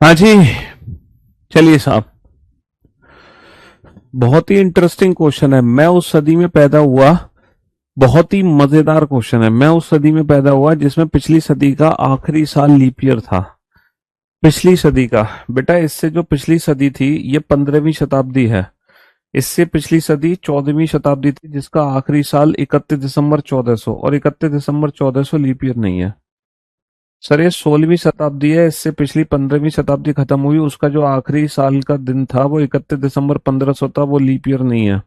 हाँ जी, चलिए साहब, बहुत ही इंटरेस्टिंग क्वेश्चन है। मैं उस सदी में पैदा हुआ, बहुत ही मजेदार क्वेश्चन है। मैं उस सदी में पैदा हुआ जिसमें पिछली सदी का आखिरी साल लीप ईयर था। पिछली सदी का, बेटा इससे जो पिछली सदी थी ये 15वीं शताब्दी है। इससे पिछली सदी 14वीं शताब्दी थी जिसका आखिरी साल 31 दिसंबर 1400, और 31 दिसंबर 1400 लीप ईयर नहीं है सर, ये 16वीं शताब्दी है। इससे पिछली 15वीं शताब्दी खत्म हुई, उसका जो आखिरी साल का दिन था वो 31 दिसंबर 1500 था, वो लीप ईयर नहीं है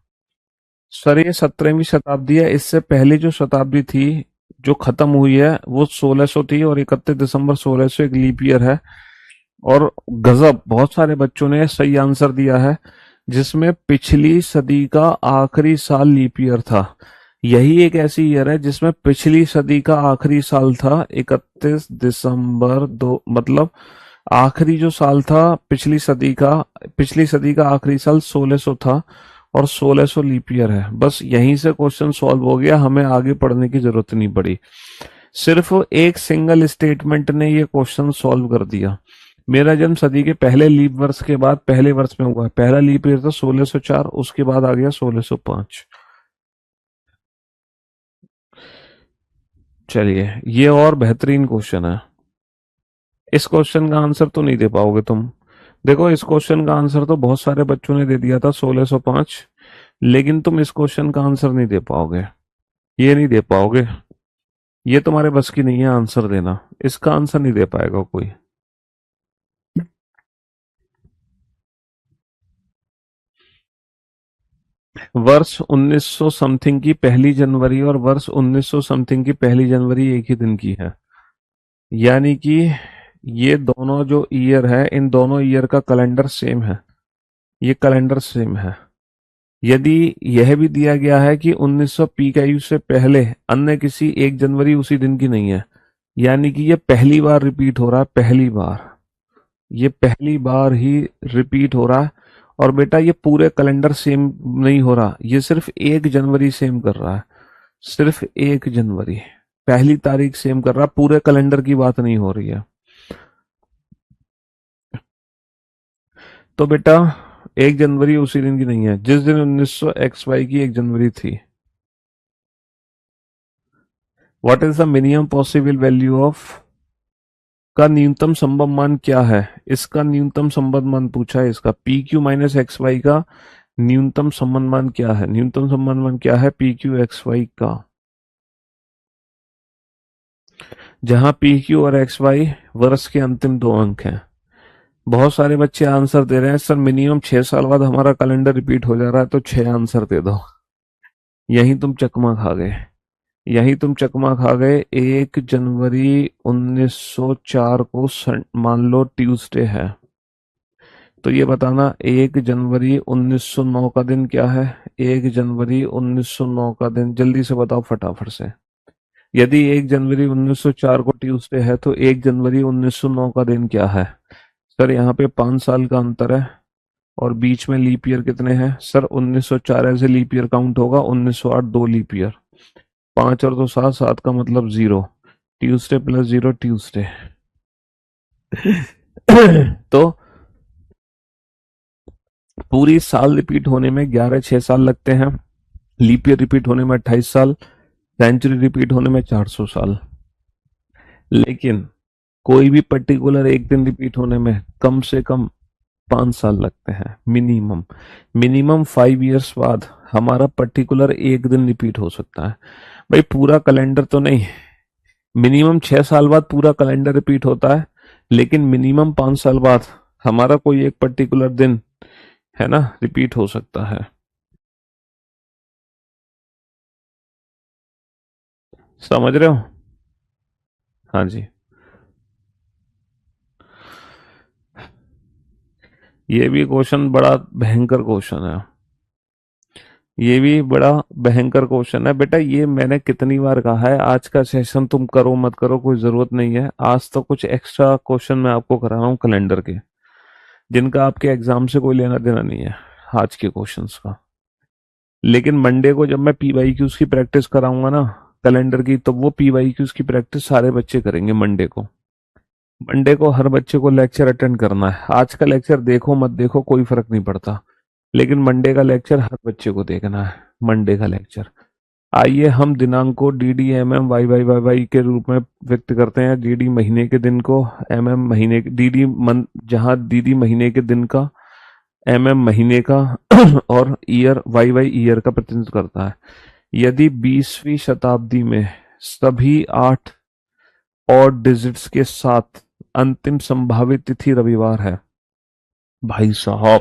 सर। ये 17वीं शताब्दी है। इससे पहले जो शताब्दी थी जो खत्म हुई है वो 1600 थी, और 31 दिसंबर 1600 एक लीप ईयर है। और गजब, बहुत सारे बच्चों ने सही आंसर दिया है, जिसमें पिछली सदी का आखिरी साल लीप ईयर था। यही एक ऐसी ईयर है जिसमें पिछली सदी का आखिरी साल था 31 दिसंबर 2, मतलब आखिरी जो साल था पिछली सदी का आखिरी साल 1600 था, और 1600 लीप ईयर है। बस यहीं से क्वेश्चन सॉल्व हो गया, हमें आगे पढ़ने की जरूरत नहीं पड़ी। सिर्फ एक सिंगल स्टेटमेंट ने ये क्वेश्चन सॉल्व कर दिया। मेरा जन्म सदी के पहले लीप वर्ष के बाद पहले वर्ष में हुआ। पहला लीप ईयर था 1604, उसके बाद आ गया 1605। चलिए, ये और बेहतरीन क्वेश्चन है। इस क्वेश्चन का आंसर तो नहीं दे पाओगे तुम। देखो, इस क्वेश्चन का आंसर तो बहुत सारे बच्चों ने दे दिया था, 1605, लेकिन तुम इस क्वेश्चन का आंसर नहीं दे पाओगे। ये नहीं दे पाओगे, ये तुम्हारे बस की नहीं है आंसर देना। इसका आंसर नहीं दे पाएगा कोई। वर्ष 1900 समथिंग की पहली जनवरी और वर्ष 1900 समथिंग की पहली जनवरी एक ही दिन की है। यानी कि ये दोनों जो ईयर है, इन दोनों ईयर का कैलेंडर सेम है। ये कैलेंडर सेम है। यदि यह भी दिया गया है कि 1900 PKU से पहले अन्य किसी एक जनवरी उसी दिन की नहीं है, यानी कि ये पहली बार रिपीट हो रहा है। पहली बार, ये पहली बार ही रिपीट हो रहा है। और बेटा ये पूरे कैलेंडर सेम नहीं हो रहा, ये सिर्फ 1 जनवरी सेम कर रहा है। सिर्फ 1 जनवरी, पहली तारीख सेम कर रहा है, पूरे कैलेंडर की बात नहीं हो रही है। तो बेटा 1 जनवरी उसी दिन की नहीं है जिस दिन 1900 XY की 1 जनवरी थी। What is the minimum possible value of, का न्यूनतम संभव मान क्या है? इसका न्यूनतम संभव मान पूछा है। इसका PQ-XY का न्यूनतम संबंध मान क्या है? न्यूनतम संबंध मान क्या है PQ-XY का? जहां PQ और XY वर्ष के अंतिम 2 अंक हैं। बहुत सारे बच्चे आंसर दे रहे हैं, सर मिनिमम 6 साल बाद हमारा कैलेंडर रिपीट हो जा रहा है, तो 6 आंसर दे दो। यहीं तुम चकमा खा गए। यहीं तुम चकमा खा गए। 1 जनवरी 1904 को मान लो ट्यूसडे है, तो ये बताना 1 जनवरी 1909 का दिन क्या है? 1 जनवरी 1909 का दिन जल्दी से बताओ फटाफट से। यदि 1 जनवरी 1904 को ट्यूसडे है तो 1 जनवरी 1909 का दिन क्या है? सर यहाँ पे 5 साल का अंतर है, और बीच में लीप ईयर कितने हैं? सर 1904 ऐसे लीप ईयर काउंट होगा, 1908 2 लीप ईयर। 5 और 2 7, 7 का मतलब 0। Tuesday plus 0 Tuesday. तो पूरी साल रिपीट होने में 11 6 साल लगते हैं। लीप ईयर रिपीट होने में 28 साल। सेंचुरी रिपीट होने में 400 साल। लेकिन कोई भी पर्टिकुलर एक दिन रिपीट होने में कम से कम 5 साल लगते हैं मिनिमम। मिनिमम 5 इयर्स बाद हमारा पर्टिकुलर एक दिन रिपीट हो सकता है। भाई पूरा कैलेंडर तो नहीं, मिनिमम 6 साल बाद पूरा कैलेंडर रिपीट होता है, लेकिन मिनिमम 5 साल बाद हमारा कोई एक पर्टिकुलर दिन है ना रिपीट हो सकता है। समझ रहे हो? हाँ जी। ये भी क्वेश्चन बड़ा भयंकर क्वेश्चन है। ये भी बड़ा भयंकर क्वेश्चन है बेटा। ये मैंने कितनी बार कहा है, आज का सेशन तुम करो मत करो कोई जरूरत नहीं है। आज तो कुछ एक्स्ट्रा क्वेश्चन मैं आपको करा रहा हूँ कैलेंडर के, जिनका आपके एग्जाम से कोई लेना देना नहीं है आज के क्वेश्चंस का। लेकिन मंडे को जब मैं PYQs की प्रैक्टिस कराऊंगा ना कैलेंडर की, तो वो PYQs की प्रैक्टिस सारे बच्चे करेंगे मंडे को। मंडे को हर बच्चे को लेक्चर अटेंड करना है। आज का लेक्चर देखो मत देखो कोई फर्क नहीं पड़ता, लेकिन मंडे का लेक्चर हर बच्चे को देखना है। मंडे का लेक्चर। आइए हम दिनांक को D D M M Y Y Y Y के रूप में व्यक्त करते हैं। डी डी महीने के दिन को, एम एम महीने डी डी मन, जहाँ डी डी महीने के दिन का, एम एम महीने का और ईयर वाई वाई ईयर का प्रतिनिधित्व करता है। यदि 20वीं शताब्दी में सभी 8 ऑड डिजिट्स के साथ अंतिम संभावित तिथि रविवार है। भाई साहब,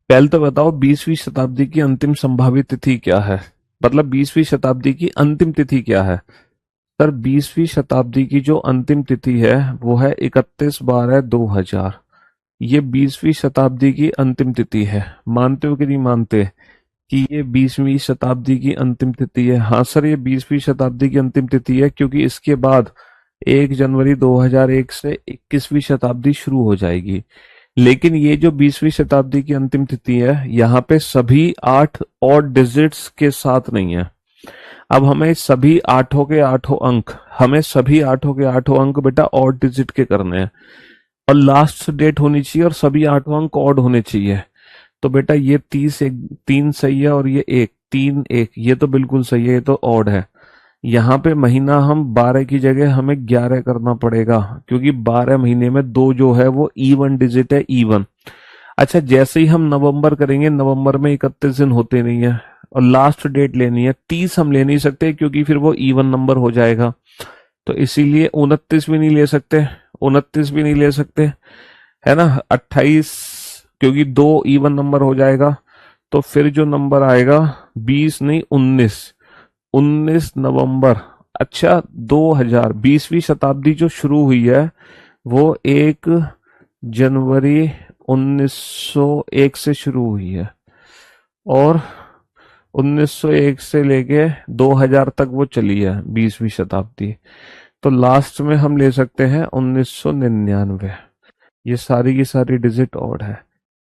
पहले तो बताओ 20वीं शताब्दी की अंतिम संभावित तिथि क्या है, मतलब 20वीं शताब्दी की अंतिम तिथि क्या है। सर 20वीं शताब्दी की जो अंतिम तिथि है वो है 31/12/2000। ये 20वीं शताब्दी की अंतिम तिथि है। मानते हो कि नहीं मानते कि ये 20वीं शताब्दी की अंतिम तिथि है? हाँ सर, ये 20वीं शताब्दी की अंतिम तिथि है, क्योंकि इसके बाद 1 जनवरी 2001 से 21वीं शताब्दी शुरू हो जाएगी। लेकिन ये जो 20वीं शताब्दी की अंतिम तिथि है, यहाँ पे सभी 8 और डिजिट्स के साथ नहीं है। अब हमें सभी आठों के आठों अंक, बेटा और डिजिट के करने हैं, और लास्ट डेट होनी चाहिए, और सभी आठों अंक ऑड होने चाहिए। तो बेटा ये 3 सही है, और ये 1 ये तो बिल्कुल सही है, ये तो ऑड है। यहाँ पे महीना हम 12 की जगह हमें 11 करना पड़ेगा, क्योंकि 12 महीने में 2 जो है वो इवन डिजिट है, इवन। अच्छा, जैसे ही हम नवंबर करेंगे, नवंबर में 31 दिन होते नहीं है, और लास्ट डेट लेनी है 30 हम ले नहीं सकते, क्योंकि फिर वो इवन नंबर हो जाएगा। तो इसीलिए 29 भी नहीं ले सकते, 29 भी नहीं ले सकते, है ना। 28, क्योंकि 2 इवन नंबर हो जाएगा। तो फिर जो नंबर आएगा 20 नहीं 19 नवंबर। अच्छा, 2020वीं शताब्दी जो शुरू हुई है वो 1 जनवरी 1901 से शुरू हुई है, और 1901 से लेके 2000 तक वो चली है 20वीं शताब्दी। तो लास्ट में हम ले सकते हैं 1999। ये सारी की सारी डिजिट ऑड है।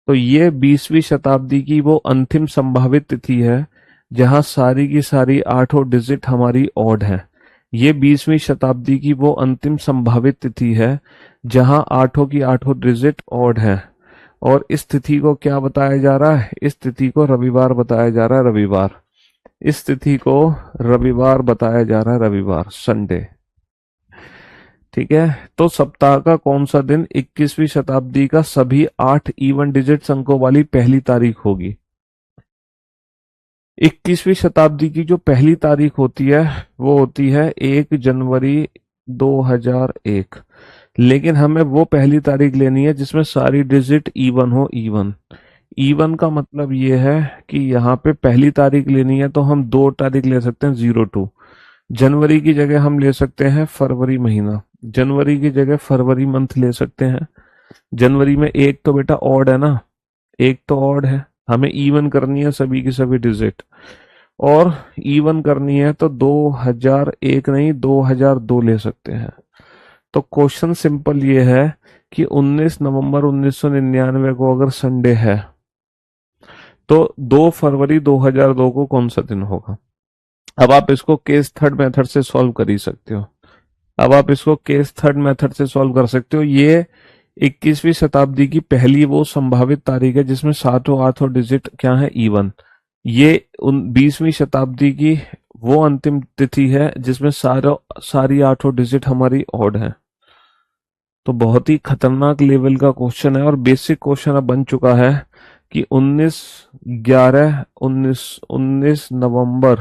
तो ये 20वीं शताब्दी की वो अंतिम संभावित तिथि है जहां सारी की सारी आठों डिजिट हमारी ऑड है। ये 20वीं शताब्दी की वो अंतिम संभावित तिथि है जहां आठों की आठों डिजिट ऑड है। और इस तिथि को क्या बताया जा रहा है? इस तिथि को रविवार बताया जा रहा है, रविवार। इस तिथि को रविवार बताया जा रहा है, रविवार, संडे। ठीक है। तो सप्ताह का कौन सा दिन 21वीं शताब्दी का सभी 8 इवन डिजिट अंकों वाली पहली तारीख होगी? 21वीं शताब्दी की जो पहली तारीख होती है वो होती है 1 जनवरी 2001। लेकिन हमें वो पहली तारीख लेनी है जिसमें सारी डिजिट इवन हो, इवन। इवन का मतलब ये है कि यहाँ पे पहली तारीख लेनी है तो हम 2 तारीख ले सकते हैं, 02। जनवरी की जगह हम ले सकते हैं फरवरी महीना, जनवरी की जगह फरवरी मंथ ले सकते हैं। जनवरी में 1 तो बेटा ऑड है ना, 1 तो ऑड है, हमें इवन करनी है सभी की सभी डिजिट, और इवन करनी है तो 2001 नहीं 2002 ले सकते हैं। तो क्वेश्चन सिंपल ये है कि 19 नवंबर 1999 को अगर संडे है तो 2 फरवरी 2002 को कौन सा दिन होगा? अब आप इसको केस थर्ड मेथड से सॉल्व कर ही सकते हो। ये 21वीं शताब्दी की पहली वो संभावित तारीख है जिसमें सातों आठों डिजिट क्या है, इवन। ये 20वीं शताब्दी की वो अंतिम तिथि है जिसमें सारी आठों डिजिट हमारी ऑड है। तो बहुत ही खतरनाक लेवल का क्वेश्चन है, और बेसिक क्वेश्चन अब बन चुका है कि 19 नवंबर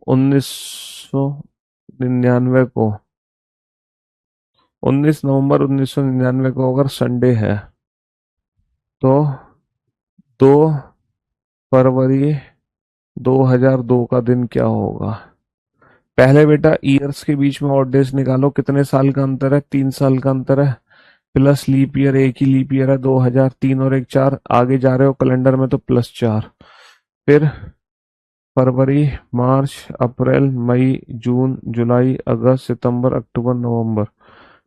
1999 को 1999 को अगर संडे है तो 2 फरवरी 2002 का दिन क्या होगा? पहले बेटा ईयर्स के बीच में ऑड डेज निकालो, कितने साल का अंतर है? 3 साल का अंतर है, प्लस लीप ईयर, एक ही लीप ईयर है 2003 और 1 4, आगे जा रहे हो कैलेंडर में तो +4। फिर फरवरी, मार्च, अप्रैल, मई, जून, जुलाई, अगस्त, सितंबर, अक्टूबर, नवंबर।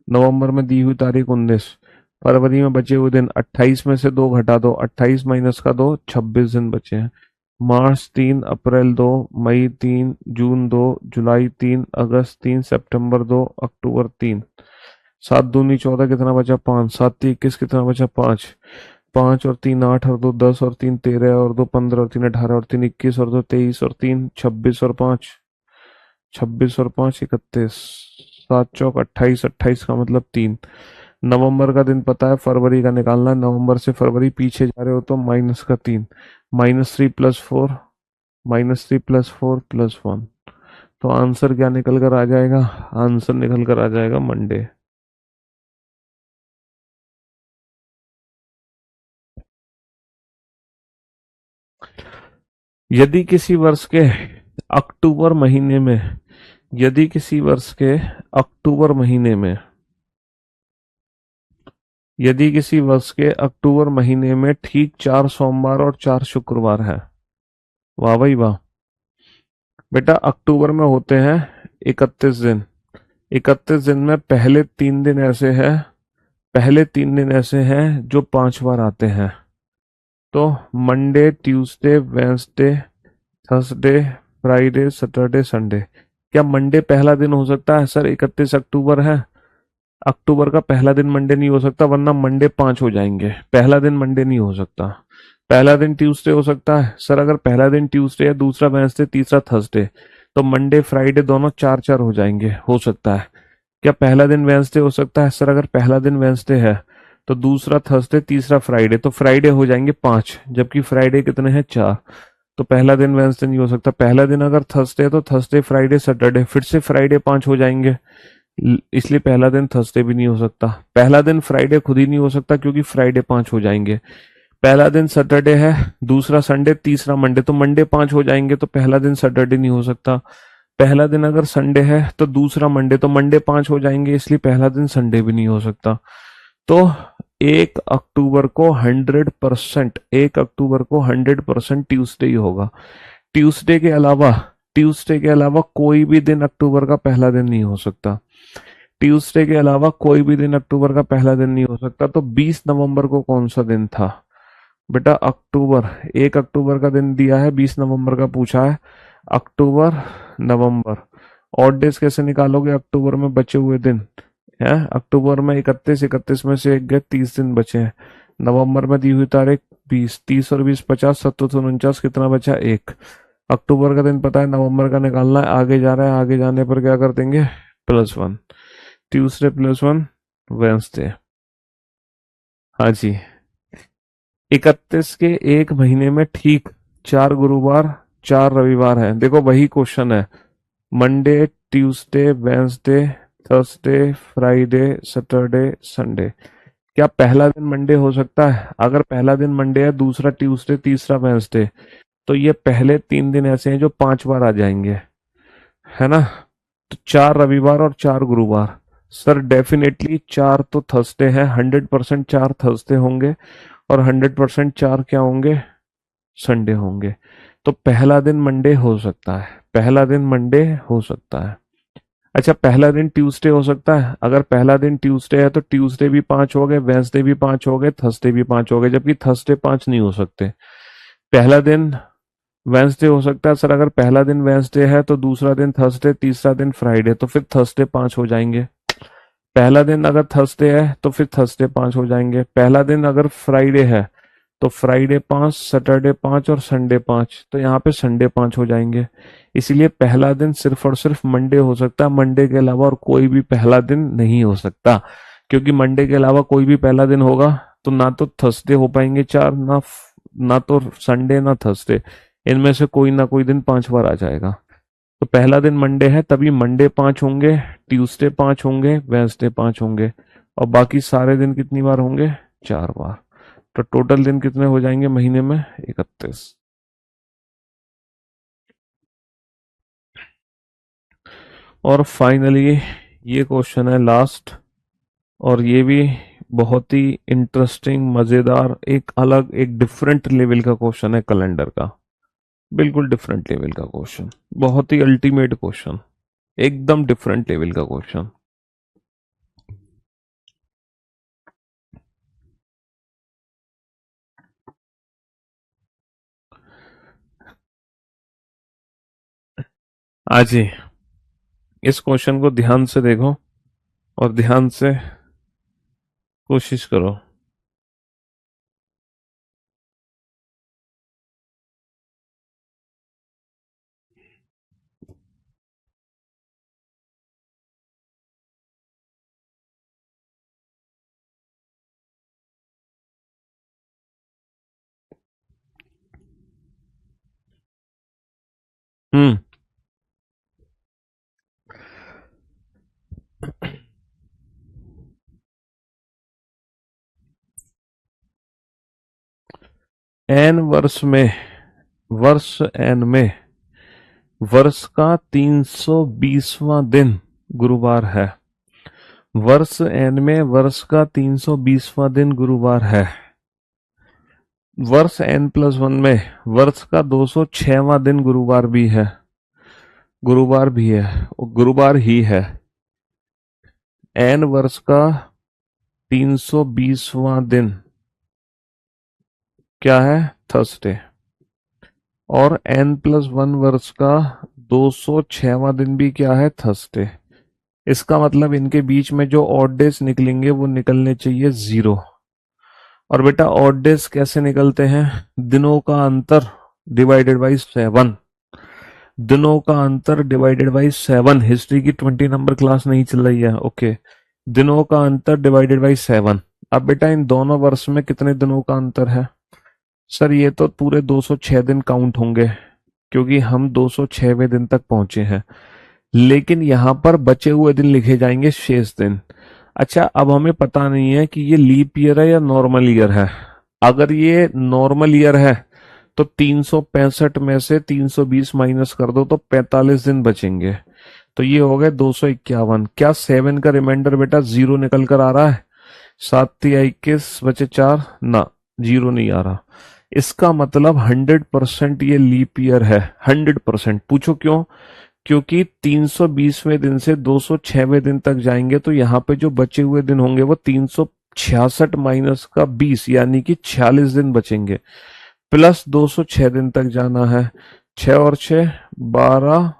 नवंबर में दी हुई तारीख 19। फरवरी में बचे हुए दिन 28 में से 2 घटा दो, 28 माइनस का 2, 26 दिन बचे हैं। मार्च 3, अप्रैल 2, मई 3, जून 2, जुलाई 3, अगस्त 3, सितंबर 2, अक्टूबर 3। सात दूनी 14 कितना बचा 5, 7 21 कितना बचा 5, 5 और 3 8 और 2 10 और 3 13 और 2 15 और 3 18 और 3 21 और 2 23 और 3 26 और 5 26 और 5 31, 7 चौक 28, 28 का मतलब 3। नवंबर का दिन पता है, फरवरी का निकालना है, नवंबर से फरवरी पीछे जा रहे हो तो -3, -3 + 4, -3 + 4 + 1। तो आंसर क्या निकल कर आ जाएगा? आंसर निकल कर आ जाएगा मंडे। यदि किसी वर्ष के अक्टूबर महीने में यदि किसी वर्ष के अक्टूबर महीने में यदि किसी वर्ष के अक्टूबर महीने में ठीक 4 सोमवार और 4 शुक्रवार है। वाह भाई वाह। बेटा अक्टूबर में होते हैं 31 दिन। 31 दिन में पहले 3 दिन ऐसे हैं जो 5 बार आते हैं। तो Monday, Tuesday, Wednesday, Thursday, Friday, Saturday, Sunday. क्या मंडे पहला दिन हो सकता है? सर 31 अक्टूबर है, अक्टूबर का पहला दिन मंडे नहीं हो सकता, वरना मंडे 5 हो जाएंगे। पहला दिन मंडे नहीं हो सकता। पहला दिन ट्यूसडे हो सकता है सर, अगर पहला दिन ट्यूसडे है, दूसरा वेंसडे, तीसरा थर्सडे, तो मंडे फ्राइडे दोनों 4 4 हो जाएंगे, हो सकता है। क्या पहला दिन वेंसडे हो सकता है? सर अगर पहला दिन वेंसडे है तो दूसरा थर्सडे, तीसरा फ्राइडे, तो फ्राइडे हो जाएंगे 5, जबकि फ्राइडे कितने हैं? 4। तो पहला दिन वेंसडे नहीं हो सकता। पहला दिन अगर थर्सडे है तो थर्सडे, फ्राइडे, सैटरडे, फिर से फ्राइडे 5 हो जाएंगे, इसलिए पहला दिन थर्सडे भी नहीं हो सकता। पहला दिन फ्राइडे खुद ही नहीं हो सकता क्योंकि फ्राइडे 5 हो जाएंगे। पहला दिन सैटरडे है, दूसरा संडे, तीसरा मंडे, तो मंडे 5 हो जाएंगे, तो पहला दिन सैटरडे नहीं हो सकता। पहला दिन अगर संडे है तो दूसरा मंडे, तो मंडे 5 हो जाएंगे, इसलिए पहला दिन संडे भी नहीं हो सकता। तो 1 अक्टूबर को 100% ट्यूसडे ही होगा। ट्यूसडे के अलावा ट्यूसडे के अलावा कोई भी दिन अक्टूबर का पहला दिन नहीं हो सकता। ट्यूसडे के अलावा कोई भी दिन अक्टूबर का पहला दिन नहीं हो सकता। तो 20 नवंबर को कौन सा दिन था? बेटा अक्टूबर, 1 अक्टूबर का दिन दिया है, 20 नवंबर का पूछा है। अक्टूबर, नवंबर, ऑड डेज कैसे निकालोगे अक्टूबर में बचे हुए दिन? है अक्टूबर में 31, 31 में से एक गए, 30 दिन बचे हैं। नवंबर में दी हुई तारीख 20, 30 और 20 50, 77 49, कितना बचा? एक। अक्टूबर का दिन पता है, नवंबर का निकालना है, आगे जा रहा है, आगे जाने पर क्या कर देंगे? +1। Tuesday +1, Wednesday. हाँ जी। 31 के एक महीने में ठीक 4 गुरुवार, 4 रविवार है। देखो वही क्वेश्चन है, Monday, Tuesday, Wednesday, Thursday, Friday, Saturday, Sunday. क्या पहला दिन मंडे हो सकता है? अगर पहला दिन मंडे है, दूसरा ट्यूसडे, तीसरा वेंसडे, तो ये पहले 3 दिन ऐसे हैं जो 5 बार आ जाएंगे, है ना? तो 4 रविवार और 4 गुरुवार। सर डेफिनेटली 4 तो थर्सडे है, 100% 4 थर्सडे होंगे, और 100% 4 क्या होंगे? संडे होंगे। तो पहला दिन मंडे हो सकता है, पहला दिन मंडे हो सकता है। अच्छा, पहला दिन ट्यूसडे हो सकता है? अगर पहला दिन ट्यूसडे है तो ट्यूसडे भी 5 हो गए, वेंसडे भी 5 हो गए, थर्सडे भी 5 हो गए, जबकि थर्सडे 5 नहीं हो सकते। पहला दिन वेंसडे हो सकता है सर, अगर पहला दिन वेंसडे है तो दूसरा दिन थर्सडे, तीसरा दिन फ्राइडे, तो फिर थर्सडे 5 हो जाएंगे। पहला दिन अगर थर्सडे है तो फिर थर्सडे 5 हो जाएंगे। पहला दिन अगर फ्राइडे है तो फ्राइडे 5, सैटरडे 5 और संडे 5, तो यहाँ पे संडे 5 हो जाएंगे। इसीलिए पहला दिन सिर्फ और सिर्फ मंडे हो सकता है, मंडे के अलावा और कोई भी पहला दिन नहीं हो सकता। क्योंकि मंडे के अलावा कोई भी पहला दिन होगा तो ना तो थर्सडे हो पाएंगे 4, ना तो संडे, ना थर्सडे, इनमें से कोई ना कोई दिन 5 बार आ जाएगा। तो पहला दिन मंडे है, तभी मंडे 5 होंगे, ट्यूसडे 5 होंगे, वेंसडे 5 होंगे, और बाकी सारे दिन कितनी बार होंगे? 4 बार। तो टोटल दिन कितने हो जाएंगे महीने में? 31। और फाइनली ये क्वेश्चन है लास्ट, और ये भी बहुत ही इंटरेस्टिंग, मजेदार, एक अलग, एक डिफरेंट लेवल का क्वेश्चन है कैलेंडर का। बिल्कुल डिफरेंट लेवल का क्वेश्चन, बहुत ही अल्टीमेट क्वेश्चन, एकदम डिफरेंट लेवल का क्वेश्चन। आज ही इस क्वेश्चन को ध्यान से देखो, और ध्यान से कोशिश करो। हम्म। एन वर्ष में, वर्ष एन में वर्ष का 320वां दिन गुरुवार है। वर्ष एन में वर्ष का 320वां दिन गुरुवार है। वर्ष एन प्लस वन में वर्ष का 206वां दिन गुरुवार भी है। गुरुवार भी है, गुरुवार ही है। एन वर्ष का 320वां दिन क्या है? थर्सडे। और एन प्लस वन वर्ष का 206वां दिन भी क्या है? थर्सडे। इसका मतलब इनके बीच में जो ऑड डेज निकलेंगे वो निकलने चाहिए 0। और बेटा ऑड डेज कैसे निकलते हैं? दिनों का अंतर डिवाइडेड बाई 7। दिनों का अंतर डिवाइडेड बाई 7। हिस्ट्री की 20 नंबर क्लास नहीं चल रही है? ओके। दिनों का अंतर डिवाइडेड बाई 7। अब बेटा इन दोनों वर्ष में कितने दिनों का अंतर है? सर ये तो पूरे 206 दिन काउंट होंगे, क्योंकि हम 206वें दिन तक पहुंचे हैं। लेकिन यहां पर बचे हुए दिन लिखे जाएंगे शेष दिन। अच्छा, अब हमें पता नहीं है कि ये लीप ईयर है या नॉर्मल ईयर है। अगर ये नॉर्मल ईयर है तो 365 में से 320 माइनस कर दो तो 45 दिन बचेंगे। तो ये हो गए 251। क्या 7 का रिमाइंडर बेटा 0 निकल कर आ रहा है? 7 या 21 बचे 4 ना, 0 नहीं आ रहा। इसका मतलब 100% ये लीप ईयर है। 100%। पूछो क्यों? क्योंकि 320वें दिन से 206वें दिन तक जाएंगे तो यहाँ पे जो बचे हुए दिन होंगे वो 366 माइनस का 20 यानी कि 46 दिन बचेंगे। प्लस 206 दिन तक जाना है। 6 और 6 12,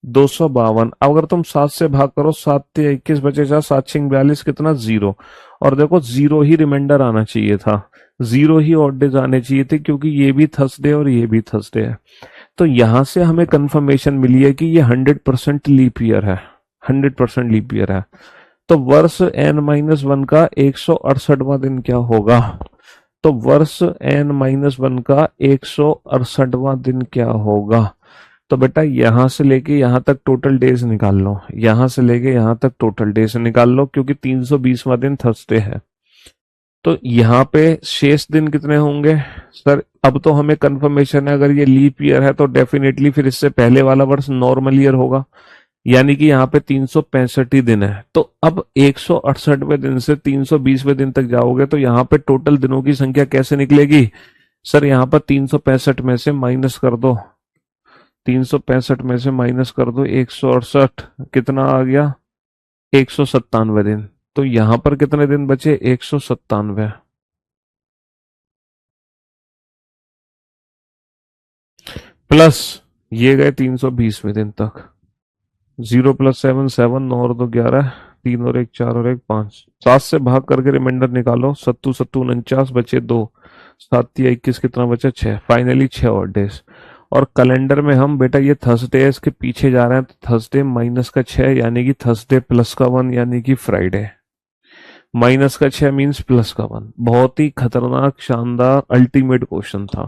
252। अगर तुम 7 से भाग करो, 7 या 21 बचे 4, 7 6 42, कितना? 0। और देखो 0 ही रिमाइंडर आना चाहिए था, 0 ही ऑड डेज आने चाहिए थे, क्योंकि ये भी थर्सडे और ये भी थर्सडे है। तो यहां से हमें कंफर्मेशन मिली है कि ये 100% लीप ईयर है। 100% लीप ईयर है। तो वर्ष एन माइनस वन का 168वां दिन क्या होगा? तो वर्ष एन माइनस वन का 168वां दिन क्या होगा? तो बेटा यहां से लेके यहां तक टोटल डेज निकाल लो, यहां से लेके यहां तक टोटल डेज निकाल लो, क्योंकि 320वां दिन थर्सडे है। तो यहाँ पे शेष दिन कितने होंगे? सर अब तो हमें कंफर्मेशन है, अगर ये लीप ईयर है तो डेफिनेटली फिर इससे पहले वाला वर्ष नॉर्मल ईयर होगा, यानी कि यहाँ पे 365 ही दिन है। तो अब 168वें दिन से 320वें दिन तक जाओगे तो यहाँ पे टोटल दिनों की संख्या कैसे निकलेगी? सर यहाँ पर 365 में से माइनस कर दो, 365 में से माइनस कर दो 168, कितना आ गया? 197 दिन। तो यहां पर कितने दिन बचे? 197। प्लस ये गए 320वें दिन तक। 0 प्लस 7 7, 9 और 2 11, 3 और 1 4 और 1 5। 7 से भाग करके रिमाइंडर निकालो, 7 7 49 बचे 2, 7 या 21 कितना बचा? 6। फाइनली 6 और डेज। और कैलेंडर में हम बेटा ये थर्सडे है इसके पीछे जा रहे हैं, तो थर्सडे माइनस का 6 यानी कि थर्सडे प्लस का 1 यानी कि फ्राइडे। माइनस का 6 मीन्स प्लस का 1। बहुत ही खतरनाक, शानदार, अल्टीमेट क्वेश्चन था।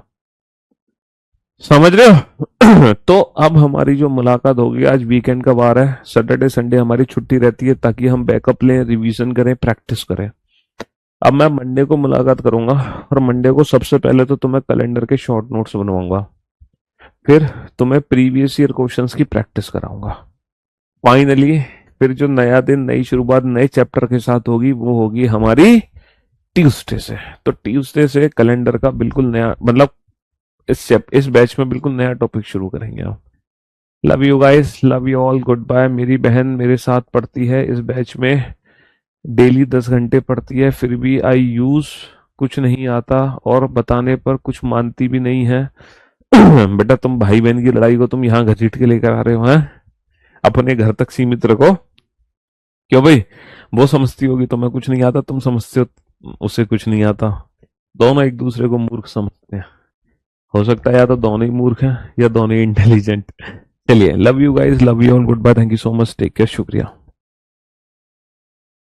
समझ रहे हो? तो अब हमारी जो मुलाकात होगी, आज वीकेंड का बार है, सैटरडे संडे हमारी छुट्टी रहती है ताकि हम बैकअप लें, रिवीजन करें, प्रैक्टिस करें। अब मैं मंडे को मुलाकात करूंगा, और मंडे को सबसे पहले तो तुम्हें कैलेंडर के शॉर्ट नोट्स बनवाऊंगा, फिर तुम्हें प्रीवियस ईयर क्वेश्चंस की प्रैक्टिस कराऊंगा। फाइनली फिर जो नया दिन, नई शुरुआत नए चैप्टर के साथ होगी वो होगी हमारी ट्यूसडे से। तो ट्यूसडे से कैलेंडर का बिल्कुल नया, मतलब इस बैच में बिल्कुल नया टॉपिक शुरू करेंगे हम। Love you guys, love you all, good bye. मेरी बहन मेरे साथ पढ़ती है इस बैच में, डेली 10 घंटे पढ़ती है, फिर भी आई यूज कुछ नहीं आता, और बताने पर कुछ मानती भी नहीं है। बेटा तुम भाई बहन की लड़ाई को तुम यहाँ घसीट के लेकर आ रहे हो हैं? अपने घर तक सीमित रखो। क्यों भाई? वो समझती होगी तो मैं कुछ नहीं आता, तुम समझते हो उसे कुछ नहीं आता। दोनों एक दूसरे को मूर्ख समझते हैं। हो सकता है या तो दोनों ही मूर्ख हैं या दोनों ही इंटेलिजेंट। चलिए, love you guys, love you all, good bye, thank you so much, take care, शुक्रिया।